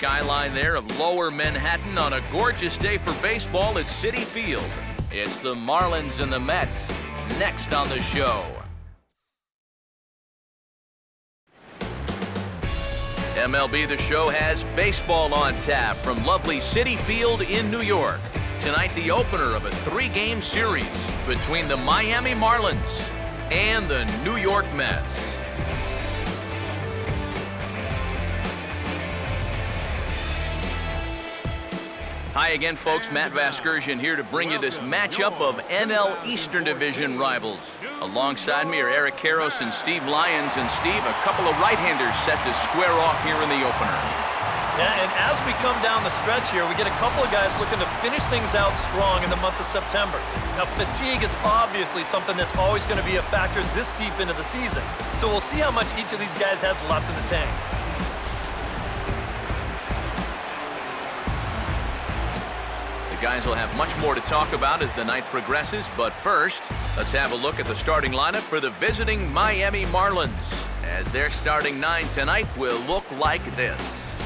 skyline there of lower Manhattan on a gorgeous day for baseball at Citi Field. It's the Marlins and the Mets next on the show. MLB The Show has baseball on tap from lovely Citi Field in New York. Tonight, the opener of a 3-game series between the Miami Marlins and the New York Mets. Hi again, folks. Matt Vasgersian here to bring you this matchup of NL Eastern Division rivals. Alongside me are Eric Karros and Steve Lyons. And Steve, a couple of right-handers set to square off here in the opener. Yeah, and as we come down the stretch here, we get a couple of guys looking to finish things out strong in the month of September. Now, fatigue is obviously something that's always going to be a factor this deep into the season. So we'll see how much each of these guys has left in the tank. Guys will have much more to talk about as the night progresses, but first, let's have a look at the starting lineup for the visiting Miami Marlins, as their starting 9 tonight will look like this.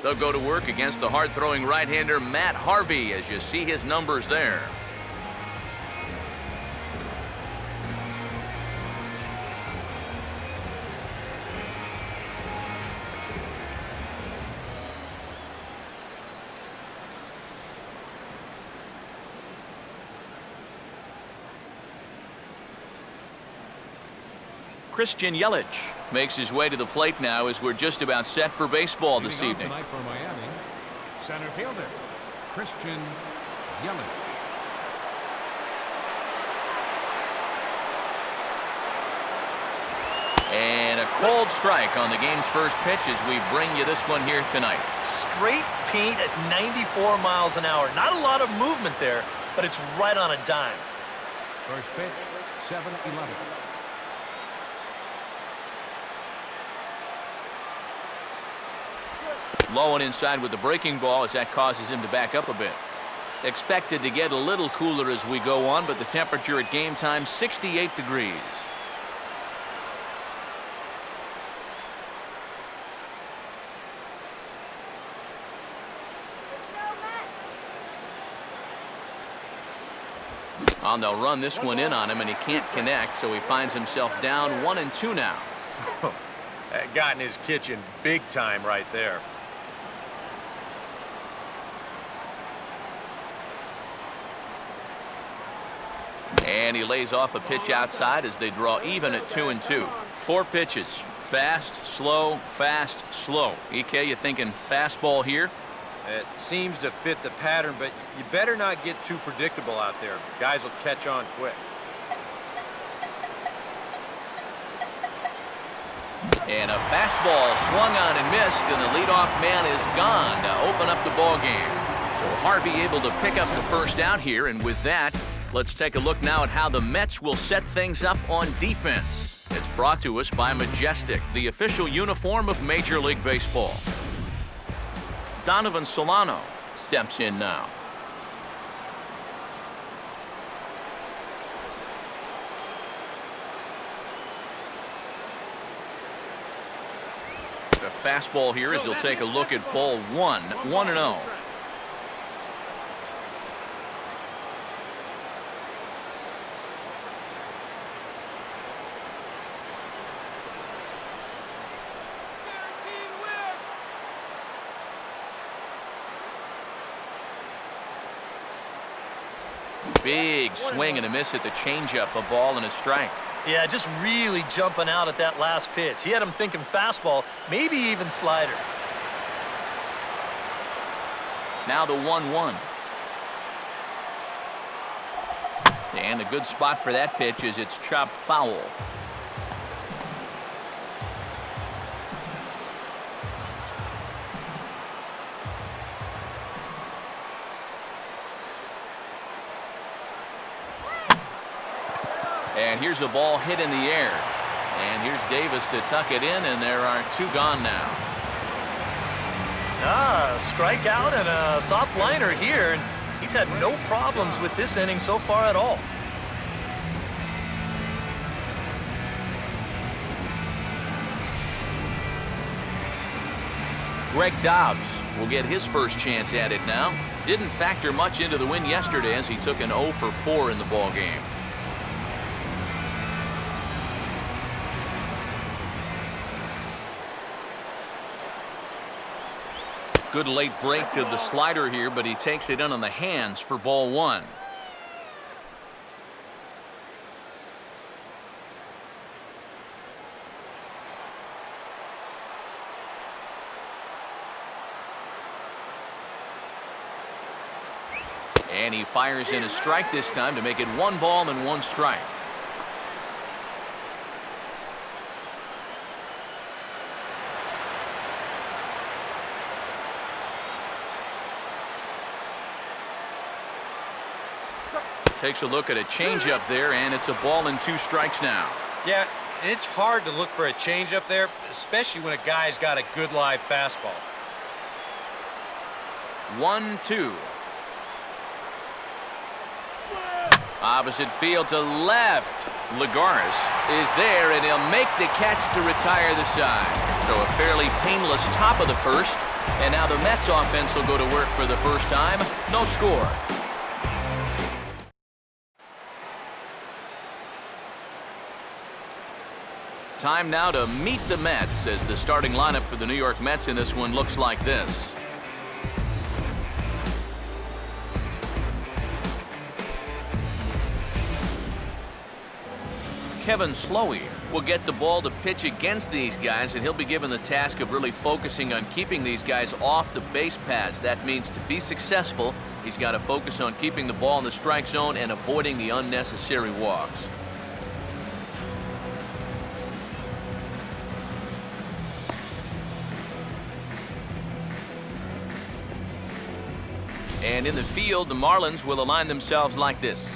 They'll go to work against the hard-throwing right-hander Matt Harvey, as you see his numbers there. Christian Yelich makes his way to the plate now as we're just about set for baseball this evening. Tonight for Miami, center fielder Christian Yelich. And a cold strike on the game's first pitch as we bring you this one here tonight. Straight paint at 94 miles an hour. Not a lot of movement there, but it's right on a dime. First pitch, 7-11. Low and inside with the breaking ball as that causes him to back up a bit. Expected to get a little cooler as we go on, but the temperature at game time, 68 degrees. And they'll run this one in on him, and he can't connect, so he finds himself down 1-2 now. That got in his kitchen big time right there. And he lays off a pitch outside as they draw even at 2-2. 4 pitches. Fast, slow, fast, slow. EK, you thinking fastball here? It seems to fit the pattern, but you better not get too predictable out there. Guys will catch on quick. And a fastball swung on and missed, and the leadoff man is gone to open up the ball game. So Harvey able to pick up the first out here, and with that, let's take a look now at how the Mets will set things up on defense. It's brought to us by Majestic, the official uniform of Major League Baseball. Donovan Solano steps in now. The fastball here as he'll take a look at ball 1, 1-0. Big swing and a miss at the changeup, a ball and a strike. Yeah, just really jumping out at that last pitch. He had him thinking fastball, maybe even slider. Now the 1-1. And a good spot for that pitch is it's chopped foul. And here's a ball hit in the air. And here's Davis to tuck it in, and there are 2 gone now. Strikeout and a soft liner here. And he's had no problems with this inning so far at all. Greg Dobbs will get his first chance at it now. Didn't factor much into the win yesterday as he took an 0 for 4 in the ballgame. Good late break to the slider here, but he takes it in on the hands for ball 1. And he fires in a strike this time to make it 1 ball and 1 strike. Takes a look at a changeup there, and it's a ball and 2 strikes now. Yeah, it's hard to look for a changeup there, especially when a guy's got a good live fastball. 1-2. Opposite field to left. Lagares is there, and he'll make the catch to retire the side. So a fairly painless top of the first, and now the Mets offense will go to work for the first time. No score. Time now to meet the Mets, as the starting lineup for the New York Mets in this one looks like this. Kevin Slowey will get the ball to pitch against these guys, and he'll be given the task of really focusing on keeping these guys off the base paths. That means to be successful, he's got to focus on keeping the ball in the strike zone and avoiding the unnecessary walks. And in the field, the Marlins will align themselves like this.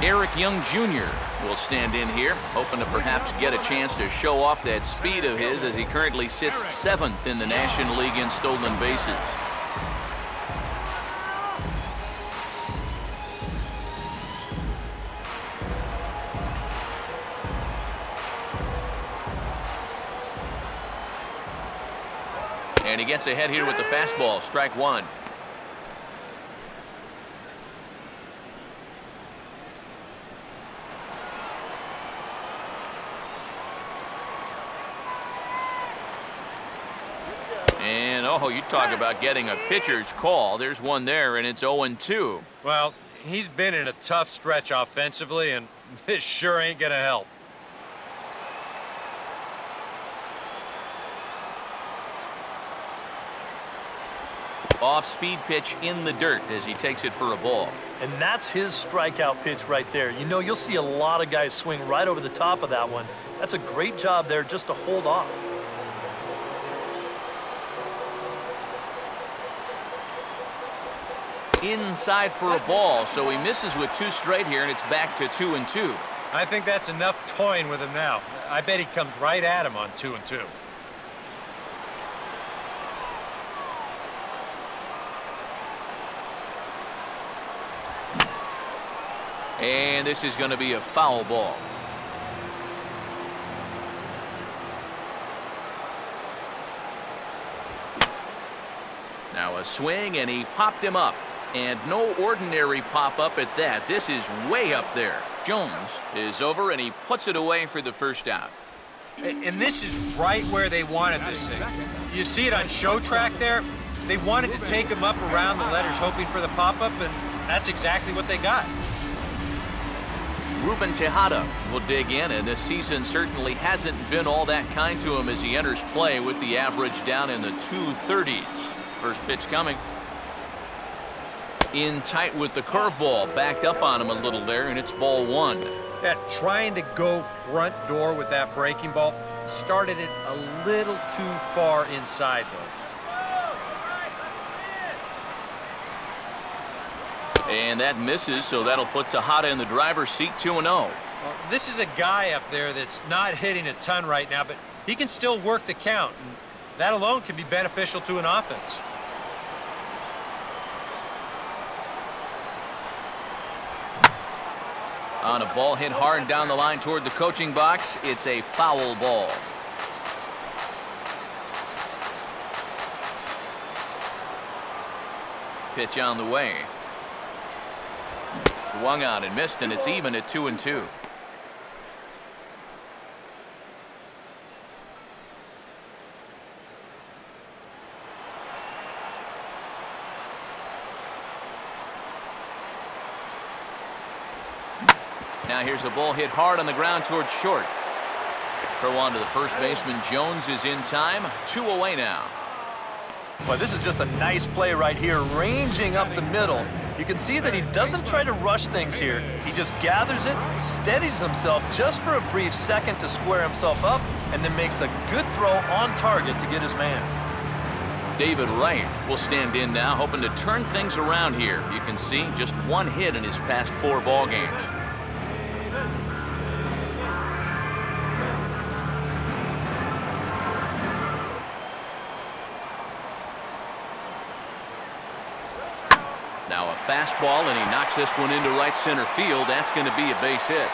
Eric Young Jr. will stand in here, hoping to perhaps get a chance to show off that speed of his as he currently sits 7th in the National League in stolen bases. And he gets ahead here with the fastball, strike 1. And, oh, you talk about getting a pitcher's call. There's one there, and it's 0-2. Well, he's been in a tough stretch offensively, and this sure ain't going to help. Off-speed pitch in the dirt as he takes it for a ball. And that's his strikeout pitch right there. You know, you'll see a lot of guys swing right over the top of that one. That's a great job there just to hold off. Inside for a ball, so he misses with 2 straight here, and it's back to 2-2. I think that's enough toying with him now. I bet he comes right at him on 2-2. And this is going to be a foul ball. Now a swing, and he popped him up. And no ordinary pop-up at that. This is way up there. Jones is over, and he puts it away for the first out. And this is right where they wanted this thing. You see it on show track there? They wanted to take him up around the letters, hoping for the pop-up, and that's exactly what they got. Ruben Tejada will dig in, and this season certainly hasn't been all that kind to him as he enters play with the average down in the 230s. First pitch coming. In tight with the curveball, backed up on him a little there, and it's ball 1. Yeah, trying to go front door with that breaking ball, started it a little too far inside, though. And that misses, so that'll put Tejada in the driver's seat, 2-0. Well, this is a guy up there that's not hitting a ton right now, but he can still work the count. And That alone can be beneficial to an offense. On a ball hit hard down the line toward the coaching box, it's a foul ball. Pitch on the way. Swung out and missed, and it's even at 2-2. Now here's a ball hit hard on the ground towards short. Throw on to the first baseman. Jones is in time. 2 away now. Well, this is just a nice play right here, ranging up the middle. You can see that he doesn't try to rush things here. He just gathers it, steadies himself just for a brief second to square himself up, and then makes a good throw on target to get his man. David Wright will stand in now, hoping to turn things around here. You can see just 1 hit in his past 4 ball games. Now a fastball, and he knocks this one into right center field. That's going to be a base hit.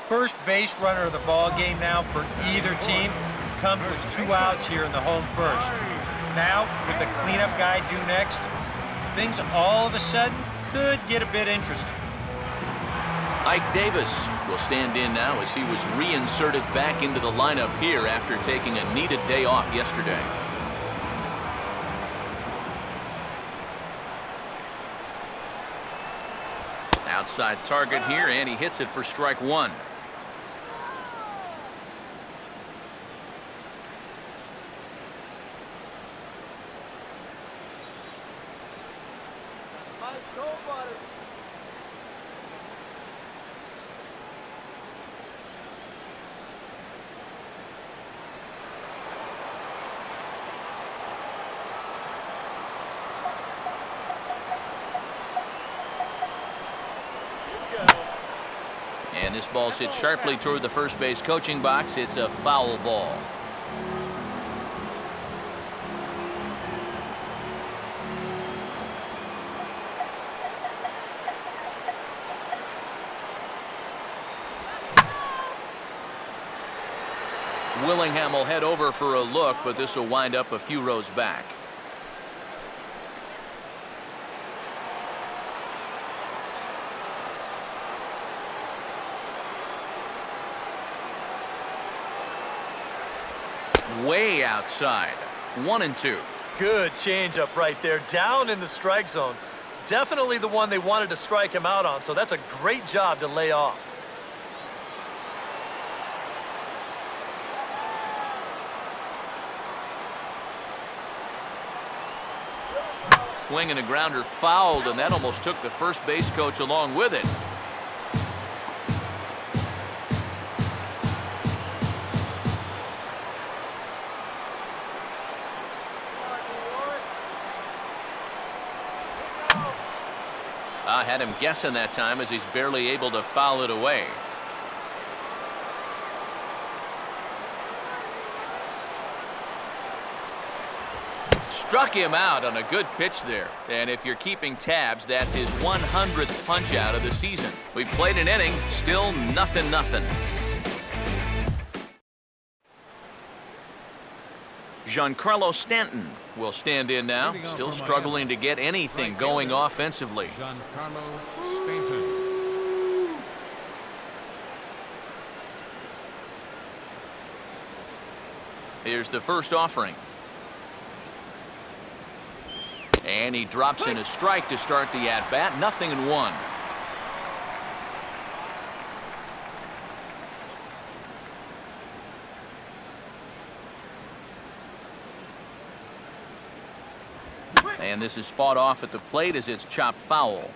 First base runner of the ball game now for either team comes with 2 outs here in the home first. Now, with the cleanup guy due next, things all of a sudden could get a bit interesting. Ike Davis will stand in now as he was reinserted back into the lineup here after taking a needed day off yesterday. Outside target here, and he hits it for strike 1. And this ball's hit sharply toward the first base coaching box. It's a foul ball. Willingham will head over for a look, but this will wind up a few rows back. Way outside. 1-2. Good changeup right there, down in the strike zone. Definitely the one they wanted to strike him out on, so that's a great job to lay off. Swing and a grounder fouled, and that almost took the first base coach along with it. I had him guessing that time as he's barely able to foul it away. Struck him out on a good pitch there. And if you're keeping tabs, that's his 100th punch out of the season. We've played an inning, still 0-0. Giancarlo Stanton will stand in now, still struggling to get anything going offensively. Giancarlo Stanton. Here's the first offering. And he drops in a strike to start the at-bat. 0-1. And this is fought off at the plate as it's chopped foul.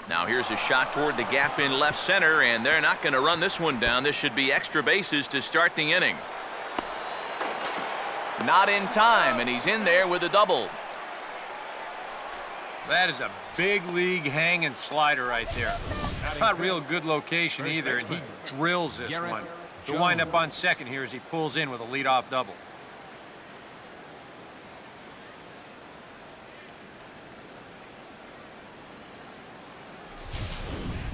Now here's a shot toward the gap in left center, and they're not going to run this one down. This should be extra bases to start the inning. Not in time, and he's in there with a double. That is a big league hanging slider right there. Not real good location either, and he drills this one. He'll wind up on second here as he pulls in with a leadoff double.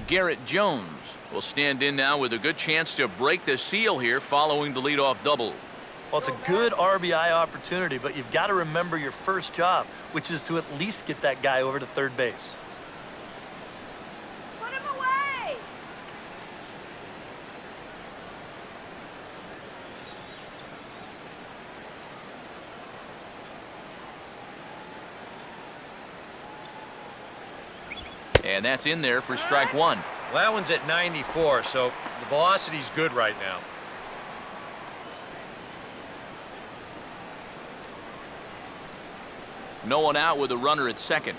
Garrett Jones will stand in now with a good chance to break the seal here following the leadoff double. Well, it's a good RBI opportunity, but you've got to remember your first job, which is to at least get that guy over to third base. Put him away! And that's in there for strike one. Well, that one's at 94, so the velocity's good right now. No one out with a runner at second.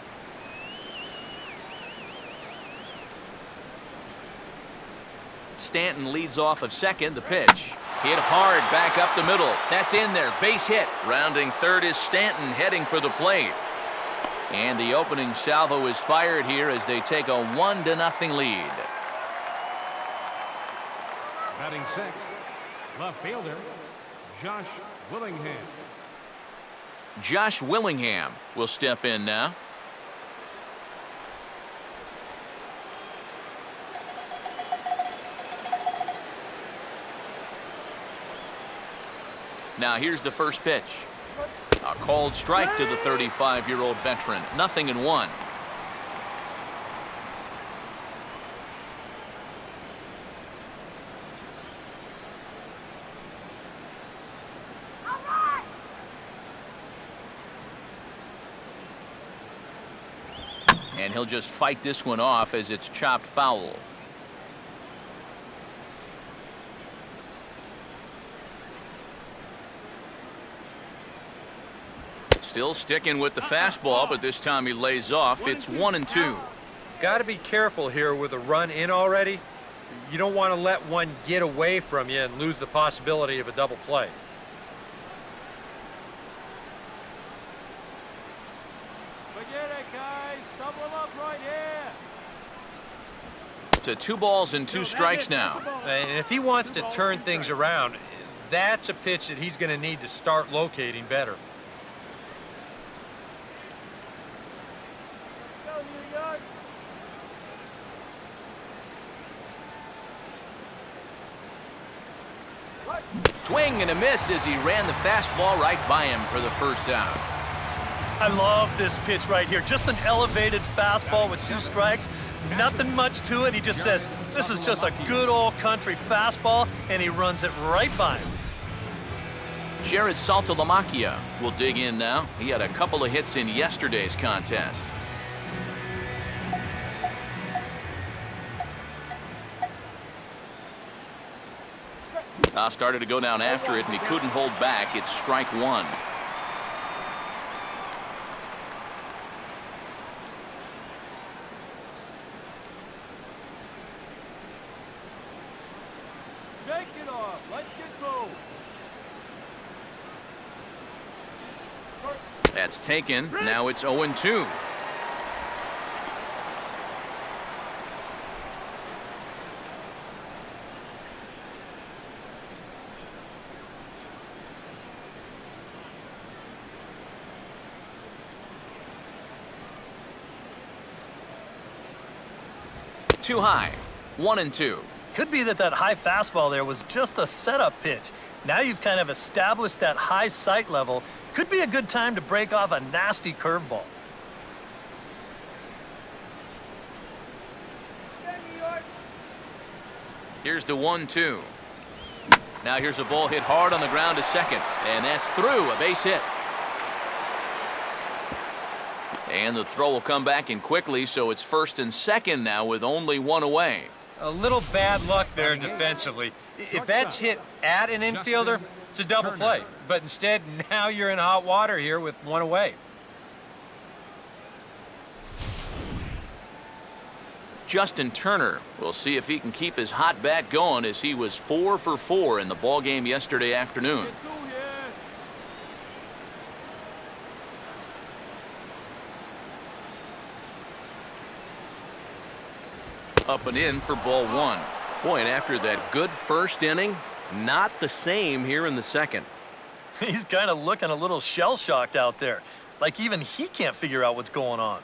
Stanton leads off of second. The pitch. Hit hard back up the middle. That's in there. Base hit. Rounding third is Stanton heading for the plate. And the opening salvo is fired here as they take a 1-0 lead. Batting sixth, left fielder, Josh Willingham. Josh Willingham will step in now. Now here's the first pitch. A called strike to the 35-year-old veteran. 0-1. And he'll just fight this one off as it's chopped foul. Still sticking with the fastball, but this time he lays off. It's 1-2. Got to be careful here with a run in already. You don't want to let one get away from you and lose the possibility of a double play. Forget it, guys. Double up right here. To 2 balls and 2 strikes now. And if he wants to turn things around, that's a pitch that he's going to need to start locating better. Swing and a miss as he ran the fastball right by him for the first out. I love this pitch right here. Just an elevated fastball with 2 strikes. Nothing much to it. He just says, this is just a good old country fastball, and he runs it right by him. Jared Saltalamacchia will dig in now. He had a couple of hits in yesterday's contest. Started to go down after it, and he couldn't hold back. It's strike 1. Shake it off. Let's get going. That's taken. Now it's 0-2. Too high. 1-2. Could be that high fastball there was just a setup pitch. Now you've kind of established that high sight level. Could be a good time to break off a nasty curveball. Here's the 1-2. Now here's a ball hit hard on the ground to second, and that's through. A base hit. And the throw will come back in quickly, so it's first and second now with only 1 away. A little bad luck there defensively. If that's hit at an infielder, it's a double play. But instead, now you're in hot water here with 1 away. Justin Turner will see if he can keep his hot bat going as he was 4 for 4 in the ballgame yesterday afternoon. Up and in for ball one. Boy, and after that good first inning, not the same here in the second. He's kind of looking a little shell-shocked out there. Like even he can't figure out what's going on.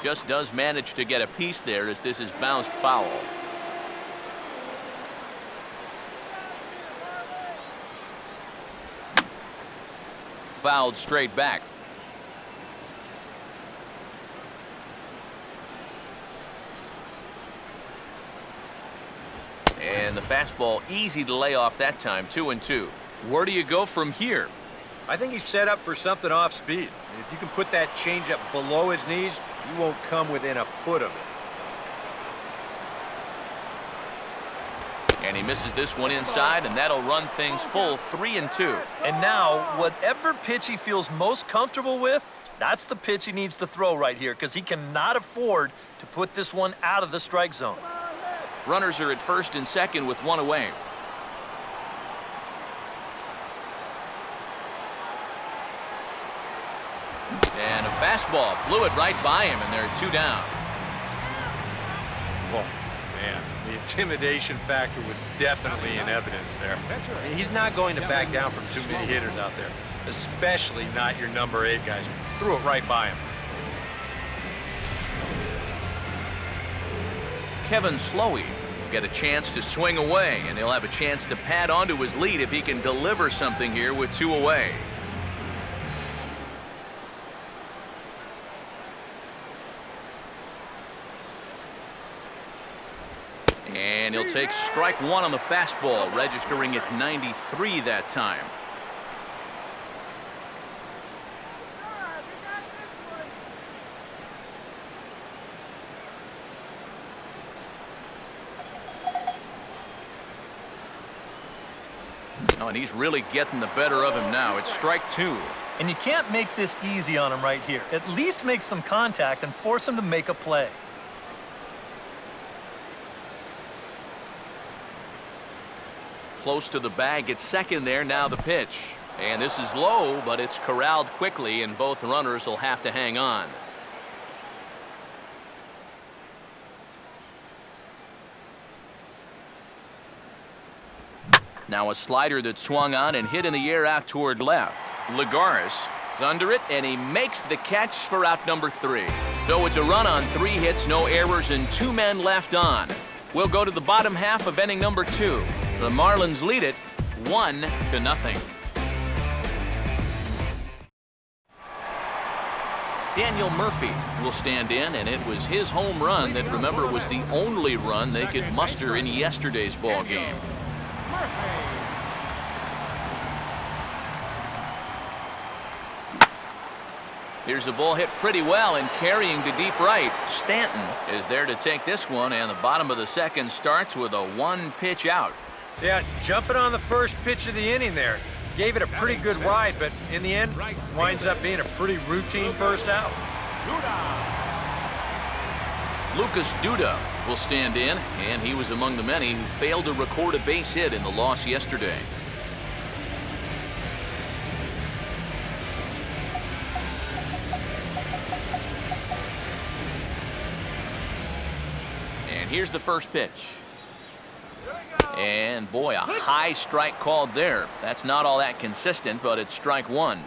Just does manage to get a piece there as this is bounced foul. Fouled straight back. And the fastball easy to lay off that time, 2-2. Where do you go from here? I think he's set up for something off speed. If you can put that changeup below his knees, you won't come within a foot of it. And he misses this one inside, and that'll run things full 3-2. And now, whatever pitch he feels most comfortable with, that's the pitch he needs to throw right here because he cannot afford to put this one out of the strike zone. Runners are at first and second with one away. And a fastball blew it right by him, and they're two down. Oh, man, the intimidation factor was definitely in evidence there. He's not going to back down from too many hitters out there, especially not your number 8 guys. Threw it right by him. Kevin Slowey will get a chance to swing away, and he'll have a chance to pad onto his lead if he can deliver something here with 2 away. And he'll take strike one on the fastball, registering at 93 that time. Oh, and he's really getting the better of him now. It's strike 2. And you can't make this easy on him right here. At least make some contact and force him to make a play. Close to the bag at second there, now the pitch. And this is low, but it's corralled quickly, and both runners will have to hang on. Now a slider that swung on and hit in the air out toward left. Lagares is under it, and he makes the catch for out number 3. So it's a run on 3 hits, no errors, and 2 men left on. We'll go to the bottom half of inning number 2. The Marlins lead it 1-0. Daniel Murphy will stand in, and it was his home run that, remember, was the only run they could muster in yesterday's ball game. Here's the ball hit pretty well and carrying to deep right. Stanton is there to take this one, and the bottom of the second starts with a 1-pitch out. Yeah, jumping on the first pitch of the inning there. Gave it a pretty good ride, but in the end, winds up being a pretty routine first out. Lucas Duda will stand in, and he was among the many who failed to record a base hit in the loss yesterday. And here's the first pitch. And boy, a high strike called there. That's not all that consistent, but it's strike 1.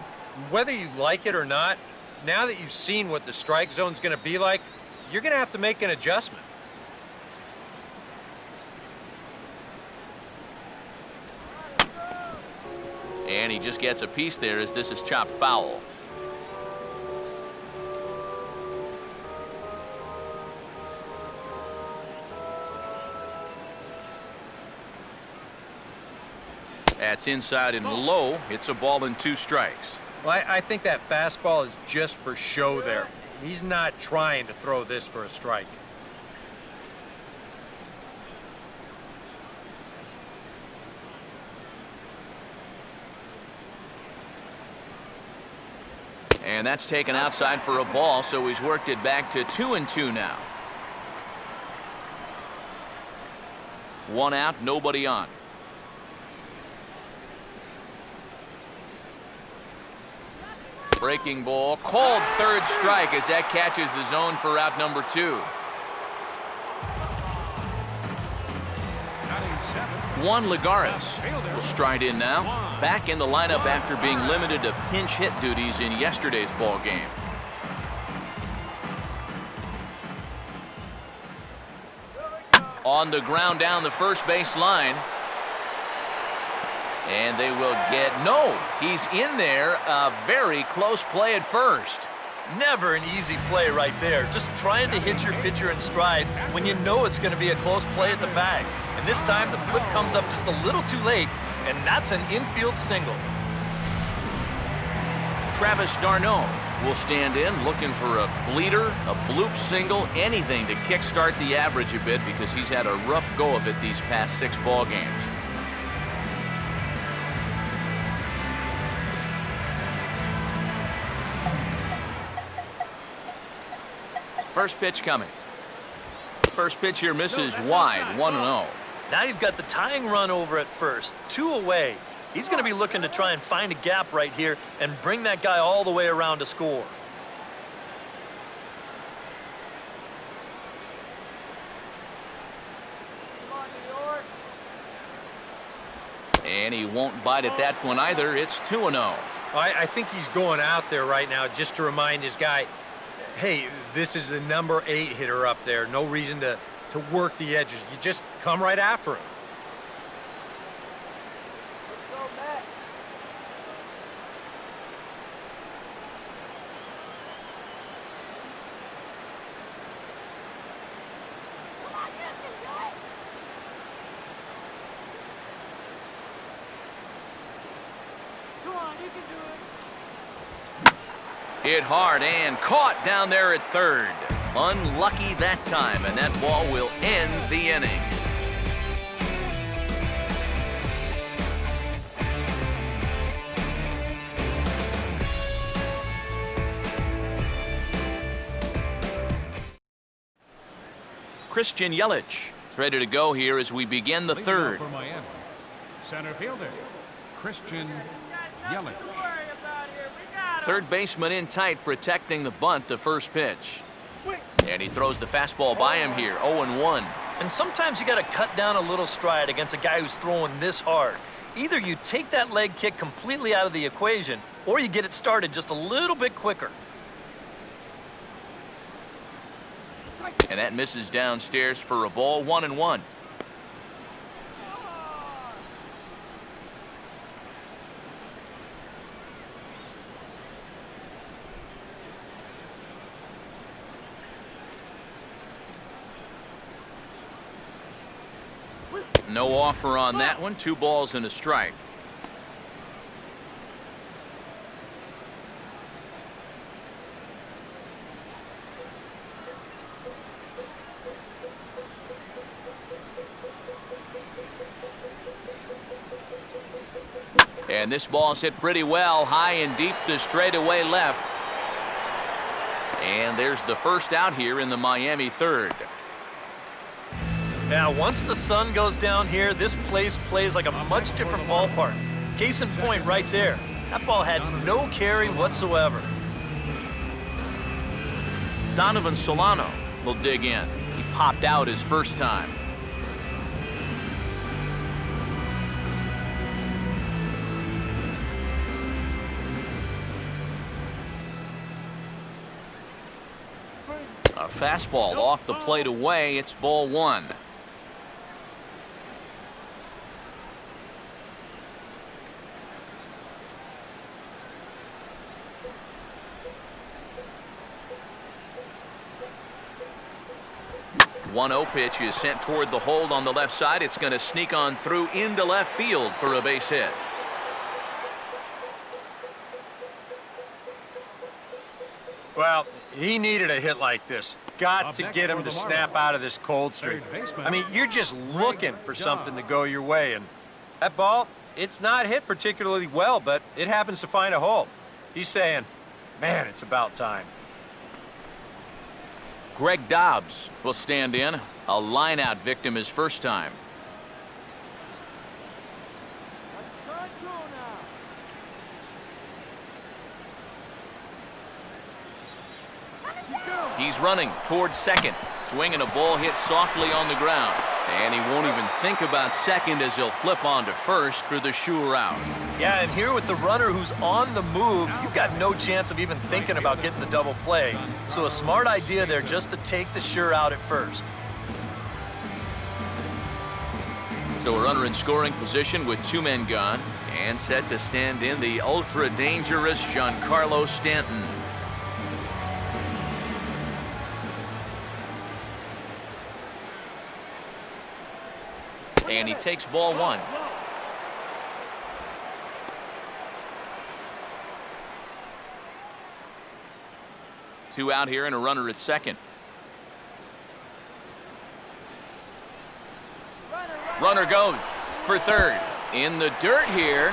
Whether you like it or not, now that you've seen what the strike zone's going to be like, you're going to have to make an adjustment. And he just gets a piece there as this is chopped foul. That's inside and low. It's a ball and 2 strikes. Well, I think that fastball is just for show there. He's not trying to throw this for a strike. And that's taken outside for a ball, so he's worked it back to 2-2 now. 1 out, nobody on. Breaking ball, called third strike as that catches the zone for out number 2. Juan Lagares will stride in now, back in the lineup after being limited to pinch hit duties in yesterday's ball game. On the ground down the first base line. And they will get, no, he's in there. A very close play at first. Never an easy play right there. Just trying to hit your pitcher in stride when you know it's going to be a close play at the bag. And this time the flip comes up just a little too late, and that's an infield single. Travis d'Arnaud will stand in looking for a bleeder, a bloop single, anything to kickstart the average a bit because he's had a rough go of it these past 6 ball games. First pitch coming. First pitch here misses wide, 1-0. Now you've got the tying run over at first, 2 away. He's going to be looking to try and find a gap right here and bring that guy all the way around to score. And he won't bite at that one either. It's 2-0. I think he's going out there right now just to remind his guy, hey, this is the number 8 hitter up there. No reason to work the edges. You just come right after him. Hit hard and caught down there at third. Unlucky that time, and that ball will end the inning. Christian Yelich is ready to go here as we begin the third. For Miami, center fielder, Christian Yelich. Third baseman in tight, protecting the bunt, the first pitch. And he throws the fastball by him here, 0-1. And sometimes you got to cut down a little stride against a guy who's throwing this hard. Either you take that leg kick completely out of the equation, or you get it started just a little bit quicker. And that misses downstairs for a ball, 1-1. No offer on that one. 2 balls and a strike. And this ball's hit pretty well, high and deep to straightaway left. And there's the first out here in the Miami third. Now, once the sun goes down here, this place plays like a much different ballpark. Case in point right there. That ball had no carry whatsoever. Donovan Solano will dig in. He popped out his first time. A fastball off the plate away. It's ball 1. One 0 pitch is sent toward the hold on the left side. It's going to sneak on through into left field for a base hit. Well, he needed a hit like this. Got to get him to snap out of this cold streak. I mean, you're just looking for something to go your way, and that ball, it's not hit particularly well, but it happens to find a hole. He's saying, man, it's about time. Greg Dobbs will stand in. A line-out victim his first time. He's running towards second. Swinging, a ball hit softly on the ground. And he won't even think about second as he'll flip on to first for the sure out. Yeah, and here with the runner who's on the move, you've got no chance of even thinking about getting the double play. So a smart idea there just to take the sure out at first. So a runner in scoring position with 2 men gone. And set to stand in the ultra-dangerous Giancarlo Stanton. And he takes ball 1. Two out here and a runner at second. Runner goes for third. In the dirt here.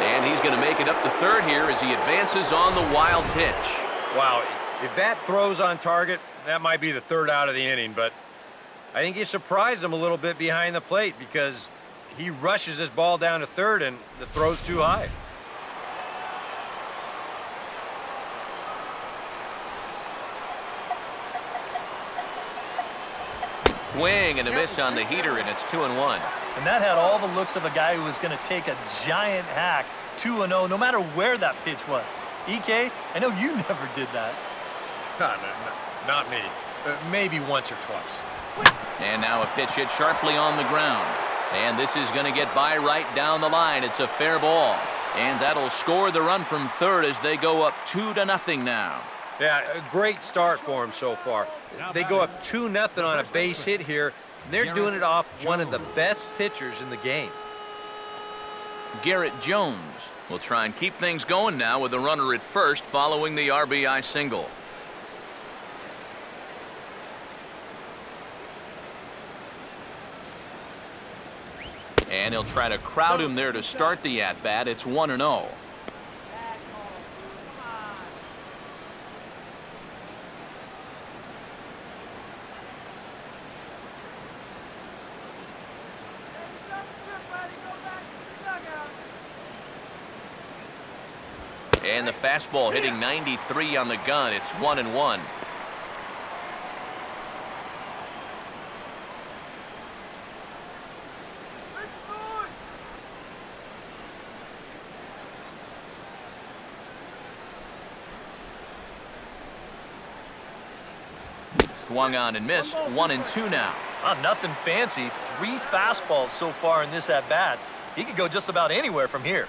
And he's going to make it up to third here as he advances on the wild pitch. Wow, if that throws on target, that might be the 3rd out of the inning, but I think he surprised him a little bit behind the plate because he rushes his ball down to third and the throw's too high. Swing and a miss on the heater, and it's 2-1. And that had all the looks of a guy who was going to take a giant hack. 2-0, no matter where that pitch was. EK, I know you never did that. No, not me. Maybe once or twice. And now a pitch hit sharply on the ground. And this is going to get by right down the line. It's a fair ball. And that'll score the run from third as they go up 2-0 now. Yeah, a great start for him so far. They go up 2-0 on a base hit here. And they're doing it off one of the best pitchers in the game. Garrett Jones will try and keep things going now with a runner at first following the RBI single. And he'll try to crowd him there to start the at-bat. It's 1-0. And the fastball hitting 93 on the gun. It's 1-1. Swung on and missed. 1-2 now. Nothing fancy. 3 fastballs so far in this at-bat. He could go just about anywhere from here.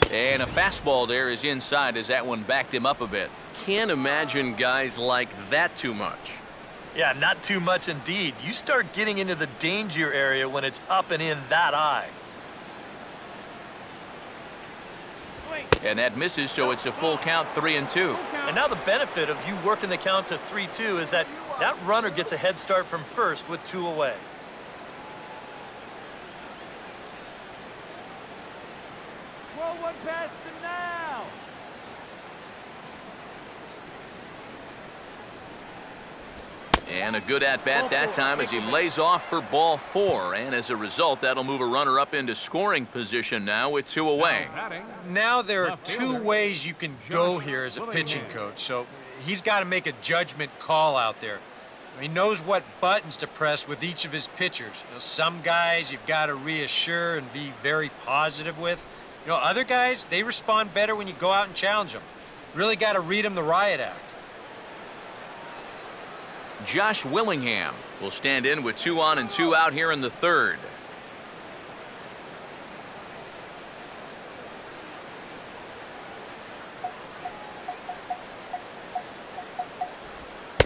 And a fastball there is inside as that one backed him up a bit. Can't imagine guys like that too much. Yeah, not too much indeed. You start getting into the danger area when it's up and in that high. And that misses, so it's a full count, 3-2. And now the benefit of you working the count to 3-2 is that runner gets a head start from first with 2 away. One pass to now. And a good at-bat that time as he lays off for ball 4. And as a result, that'll move a runner up into scoring position now with 2 away. Now there are 2 ways you can go here as a pitching coach. So he's got to make a judgment call out there. He knows what buttons to press with each of his pitchers. You know, some guys you've got to reassure and be very positive with. You know, other guys, they respond better when you go out and challenge them. Really got to read them the riot act. Josh Willingham will stand in with 2 on and 2 out here in the third.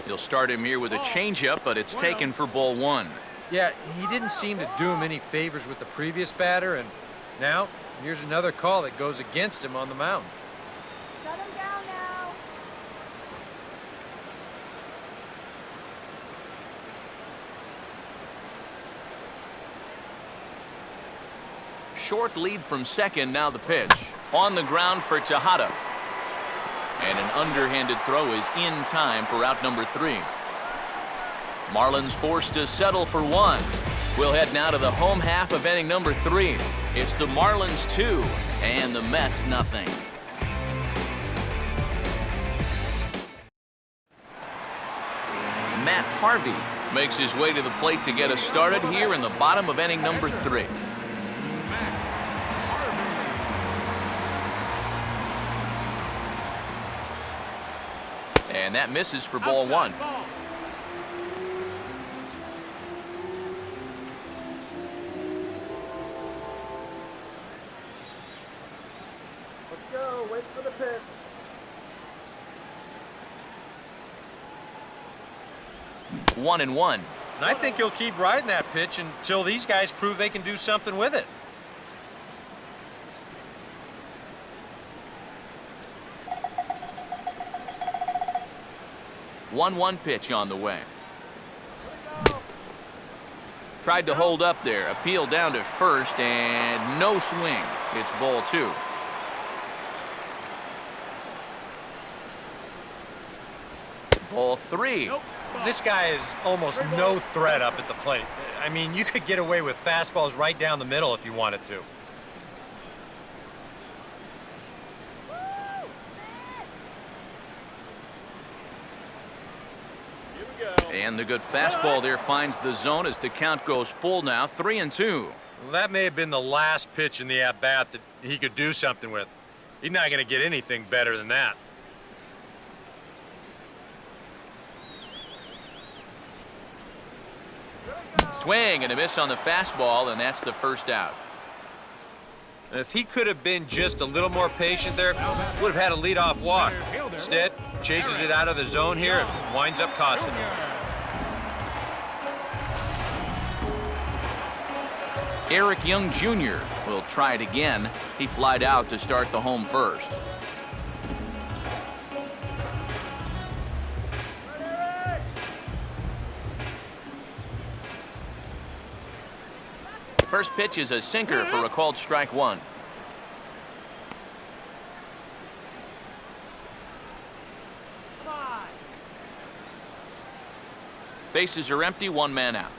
He'll start him here with a changeup, but it's taken for ball 1. Yeah, he didn't seem to do him any favors with the previous batter, and now here's another call that goes against him on the mound. Shut him down now. Short lead from second, now the pitch. On the ground for Tejada. And an underhanded throw is in time for out number 3. Marlins forced to settle for 1. We'll head now to the home half of inning number 3. It's the Marlins 2 and the Mets nothing. Matt Harvey makes his way to the plate to get us started here in the bottom of inning number 3. And that misses for ball 1. Let's go. Wait for the pitch. One and one. And I think he'll keep riding that pitch until these guys prove they can do something with it. 1-1 pitch on the way. Tried to hold up there. Appeal down to first and no swing. It's ball 2. Ball 3. This guy is almost no threat up at the plate. I mean, you could get away with fastballs right down the middle if you wanted to. And the good fastball there finds the zone as the count goes full now, 3-2. Well, that may have been the last pitch in the at-bat that he could do something with. He's not going to get anything better than that. Swing and a miss on the fastball, and that's the first out. If he could have been just a little more patient there, would have had a leadoff walk. Instead, chases it out of the zone here and winds up costing him. Eric Young Jr. will try it again. He flied out to start the home first. First pitch is a sinker for a called strike 1. Bases are empty, 1 man out.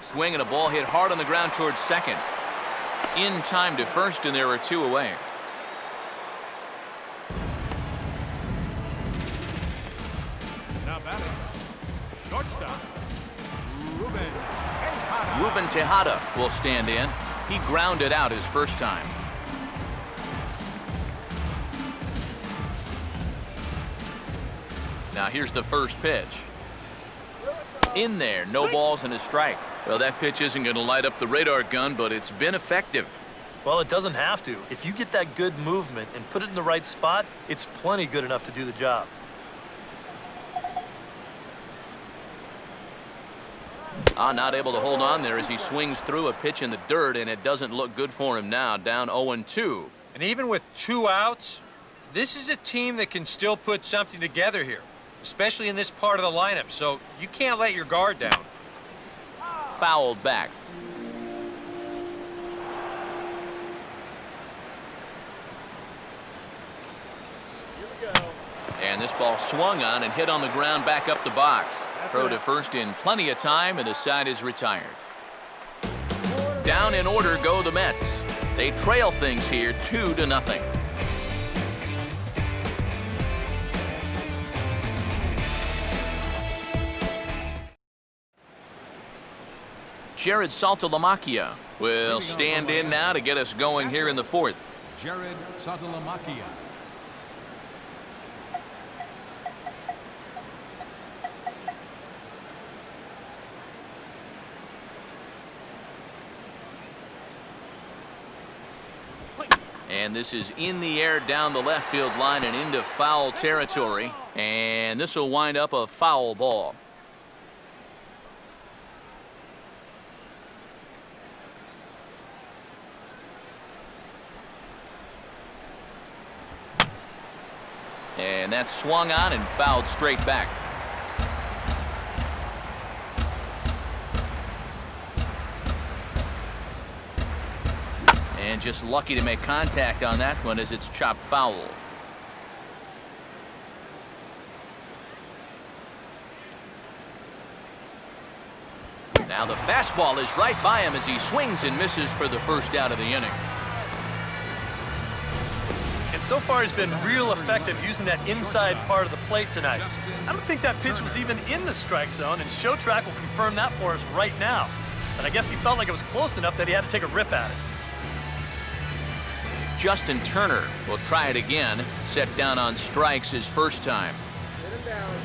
Swing and a ball hit hard on the ground towards second. In time to first, and there are 2 away. Now batting, shortstop, Ruben Tejada will stand in. He grounded out his first time. Now here's the first pitch. In there, no balls and a strike. Well, that pitch isn't going to light up the radar gun, but it's been effective. Well, it doesn't have to. If you get that good movement and put it in the right spot, it's plenty good enough to do the job. Not able to hold on there as he swings through a pitch in the dirt, and it doesn't look good for him now, down 0-2. And even with 2 outs, this is a team that can still put something together here, especially in this part of the lineup, so you can't let your guard down. Fouled back. And this ball swung on and hit on the ground back up the box. Throw to first in plenty of time, and the side is retired. Down in order go the Mets. They trail things here 2-0. Jared Saltalamacchia will stand in now to get us going here in the 4th. Jared Saltalamacchia. And this is in the air down the left field line and into foul territory. And this will wind up a foul ball. And that's swung on and fouled straight back. And just lucky to make contact on that one as it's chopped foul. Now the fastball is right by him as he swings and misses for the first out of the inning. And so far he's been real effective using that inside part of the plate tonight. I don't think that pitch was even in the strike zone, and Show Track will confirm that for us right now. But I guess he felt like it was close enough that he had to take a rip at it. Justin Turner will try it again, set down on strikes his first time. Get him down.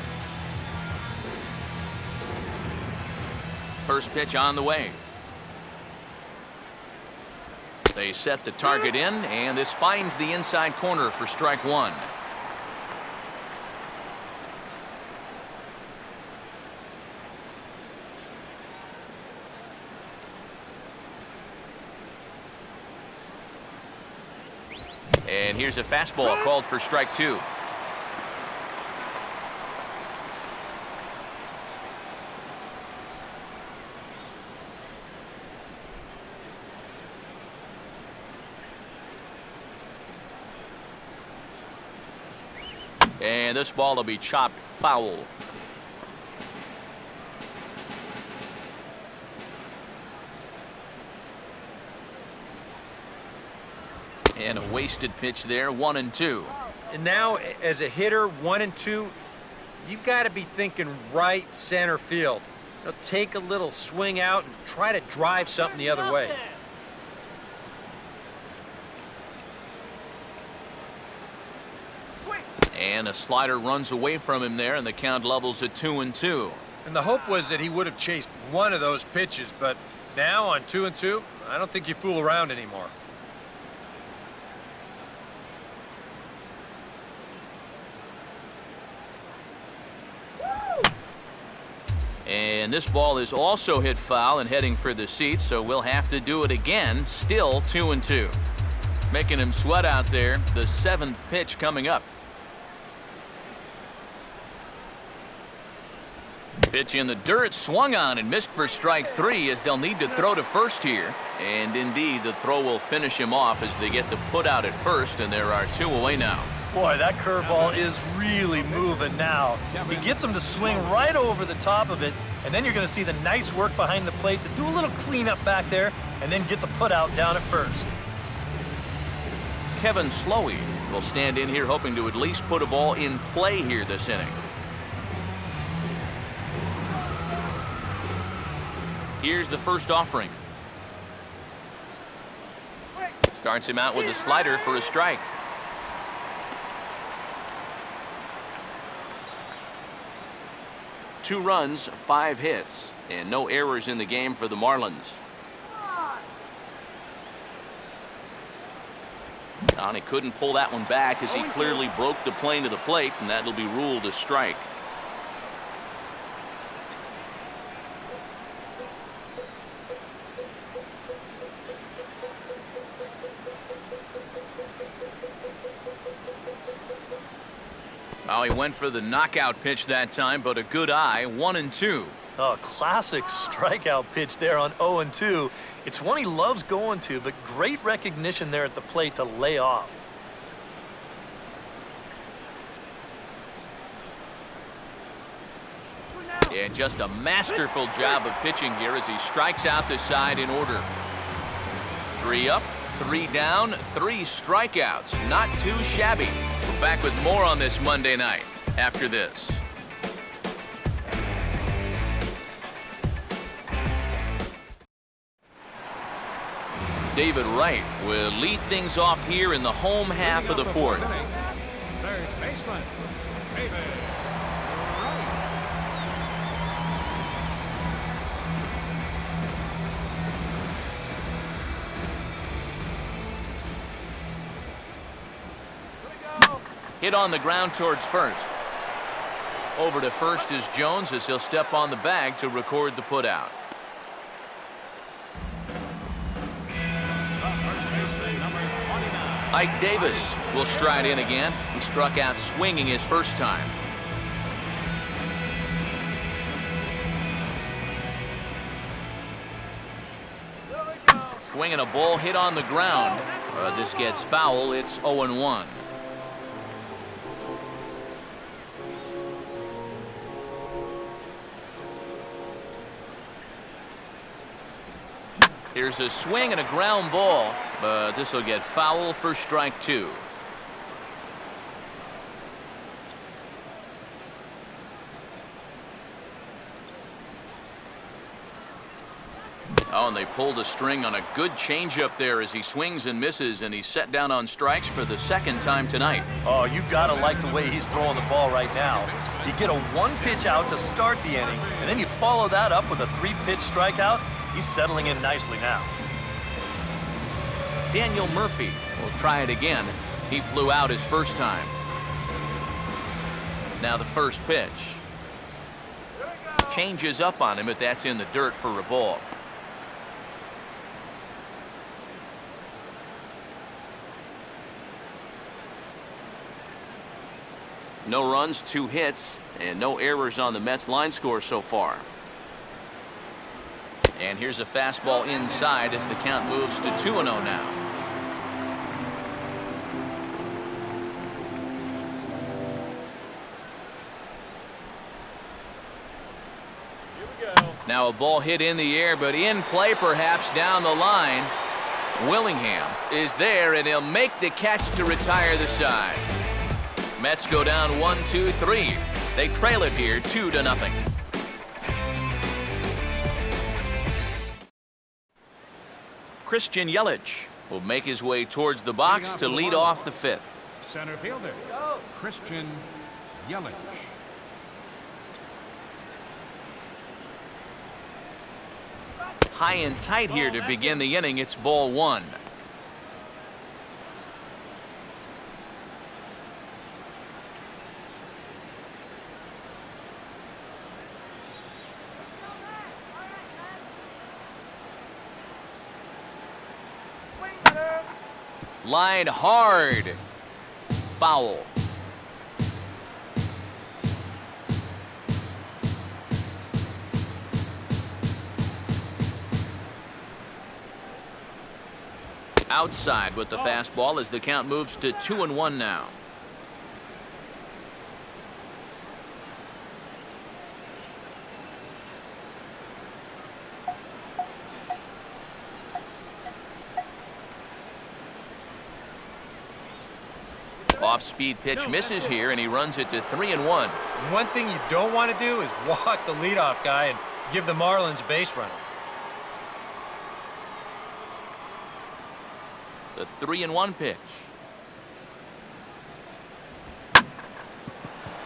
First pitch on the way. They set the target in, and this finds the inside corner for strike one. And here's a fastball called for strike two. And this ball will be chopped foul. And a wasted pitch there, 1-2. And now, as a hitter, 1-2, you've got to be thinking right center field. You know, take a little swing out and try to drive something the other way. And a slider runs away from him there, and the count levels at 2-2. And the hope was that he would have chased one of those pitches, but now on 2-2, I don't think you fool around anymore. And this ball is also hit foul and heading for the seats, so we'll have to do it again. Still 2-2. Making him sweat out there. The seventh pitch coming up. Pitch in the dirt, swung on and missed for strike three as they'll need to throw to first here. And indeed, the throw will finish him off as they get the put out at first, and there are two away now. Boy, that curveball is really moving now. He gets him to swing right over the top of it, and then you're going to see the nice work behind the plate to do a little cleanup back there and then get the put out down at first. Kevin Slowey will stand in here hoping to at least put a ball in play here this inning. Here's the first offering. Starts him out with a slider for a strike. Two runs, 5 hits, and no errors in the game for the Marlins. And he couldn't pull that one back as he clearly broke the plane to the plate, and that'll be ruled a strike. Oh, he went for the knockout pitch that time, but a good eye, 1-2. Oh, classic strikeout pitch there on 0-2. It's one he loves going to, but great recognition there at the plate to lay off. And just a masterful job of pitching here as he strikes out the side in order. 3 up, 3 down, 3 strikeouts. Not too shabby. We're back with more on this Monday night after this. David Wright will lead things off here in the home half of the fourth. Third baseman, David Wright. Hit on the ground towards first. Over to first is Jones as he'll step on the bag to record the putout. Ike Davis will stride in again. He struck out swinging his first time. swing and a ball hit on the ground. This gets foul. It's 0-1. Here's a swing and a ground ball, but this will get foul for strike 2. Oh, and they pulled a string on a good changeup there as he swings and misses, and he's set down on strikes for the second time tonight. Oh, you gotta like the way he's throwing the ball right now. You get a 1-pitch out to start the inning, and then you follow that up with a 3-pitch strikeout. He's settling in nicely now. Daniel Murphy will try it again. He flew out his first time. Now the first pitch. Changes up on him, but that's in the dirt for a ball. No runs, 2 hits, and no errors on the Mets line score so far. And here's a fastball inside as the count moves to 2-0 now. Now a ball hit in the air, but in play perhaps down the line. Willingham is there, and he'll make the catch to retire the side. Mets go down 1-2-3. They trail it here 2-0. Christian Yelich will make his way towards the box to lead off the 5th. Center fielder, Christian Yelich. High and tight here to begin the inning. It's ball 1. Line hard. Foul. Outside with the fastball as the count moves to 2-1 now. Off-speed pitch misses here, and he runs it to 3-1. One thing you don't want to do is walk the leadoff guy and give the Marlins a base runner. The 3-1 pitch.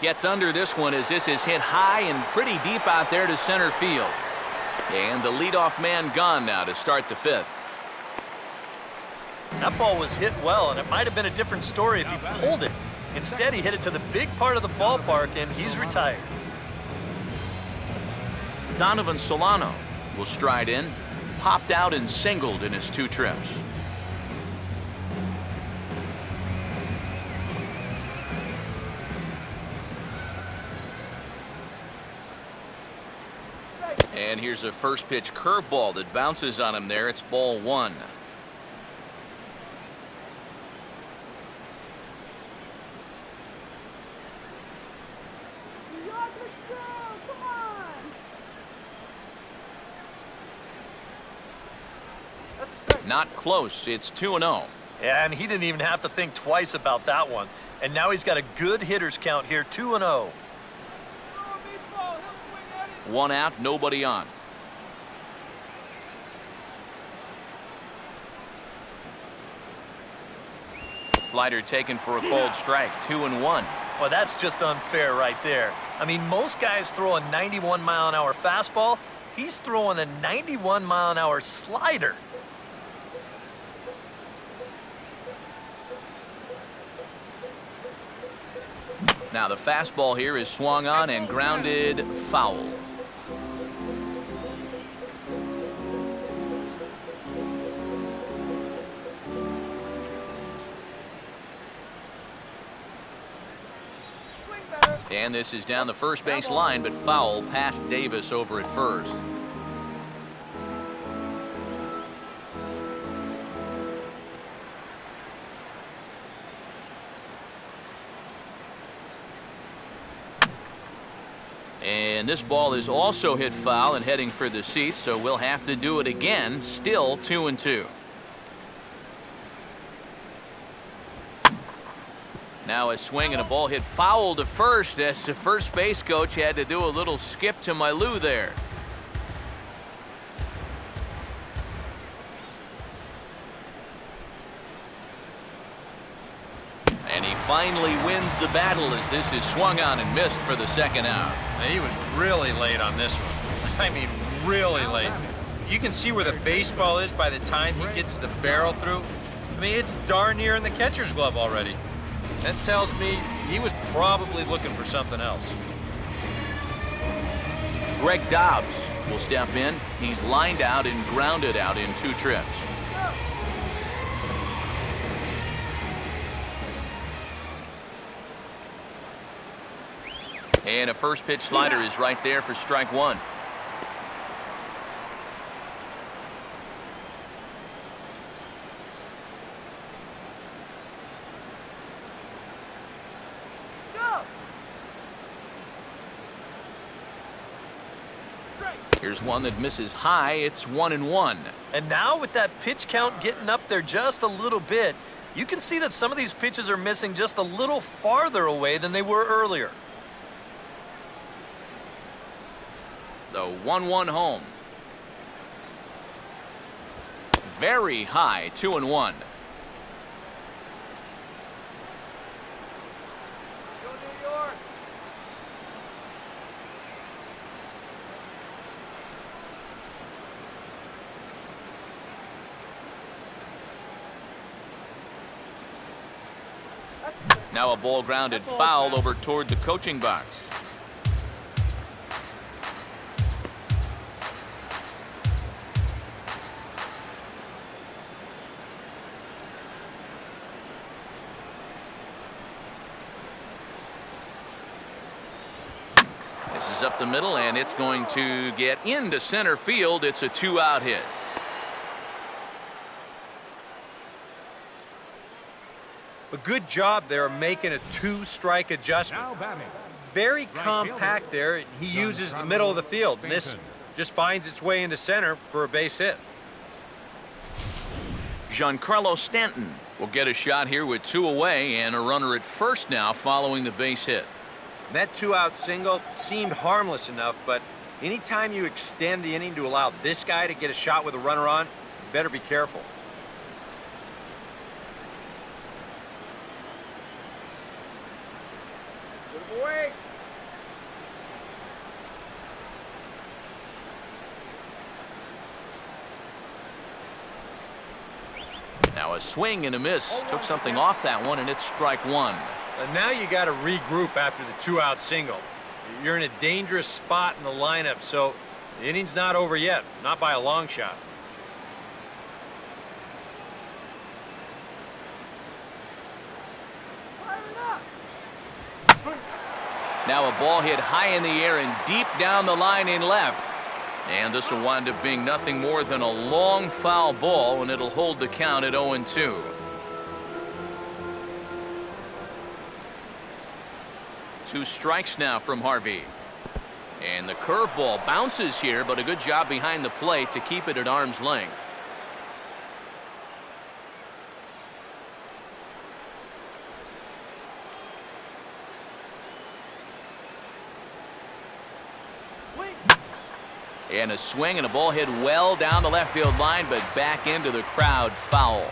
Gets under this one as this is hit high and pretty deep out there to center field. And the leadoff man gone now to start the 5th. That ball was hit well, and it might have been a different story if he pulled it. Instead, he hit it to the big part of the ballpark, and he's retired. Donovan Solano will stride in, popped out and singled in his 2 trips. And here's a first pitch curveball that bounces on him there. It's ball 1. Not close. It's 2-0. Yeah, and he didn't even have to think twice about that one. And now he's got a good hitters count here, 2-0. 1 out, nobody on. Slider taken for a cold strike, 2-1. Well, that's just unfair right there. I mean, most guys throw a 91-mile-an-hour fastball. He's throwing a 91-mile-an-hour slider. Now the fastball here is swung on and grounded foul. And this is down the first base line, but foul past Davis over at first. And this ball is also hit foul and heading for the seats, so we'll have to do it again. Still 2-2. Now a swing and a ball hit foul to first as the first base coach had to do a little skip to my loo there. And he finally wins the battle as this is swung on and missed for the second out. Now, he was really late on this one. I mean, really late. You can see where the baseball is by the time he gets the barrel through. I mean, it's darn near in the catcher's glove already. That tells me he was probably looking for something else. Greg Dobbs will step in. He's lined out and grounded out in 2 trips. And a first pitch slider is right there for strike 1. Here's one that misses high. It's 1-1. And now with that pitch count getting up there just a little bit, you can see that some of these pitches are missing just a little farther away than they were earlier. The 1-1 home. Very high, 2-1. Now a ball grounded foul over toward the coaching box. This is up the middle, and it's going to get into center field. It's a 2-out hit. A good job there of making a 2-strike adjustment. Now batting. Very compact there. And he uses the middle of the field. And this just finds its way into center for a base hit. Giancarlo Stanton will get a shot here with 2 away and a runner at first now following the base hit. And that 2-out single seemed harmless enough, but anytime you extend the inning to allow this guy to get a shot with a runner on, you better be careful. Away. Now a swing and a miss. Took something off that one, and it's strike 1. And now you got to regroup after the 2-out single. You're in a dangerous spot in the lineup, so the inning's not over yet, not by a long shot. Now a ball hit high in the air and deep down the line in left. And this will wind up being nothing more than a long foul ball, and it'll hold the count at 0-2. Two strikes now from Harvey. And the curveball bounces here, but a good job behind the plate to keep it at arm's length. And a swing and a ball hit well down the left field line, but back into the crowd, foul.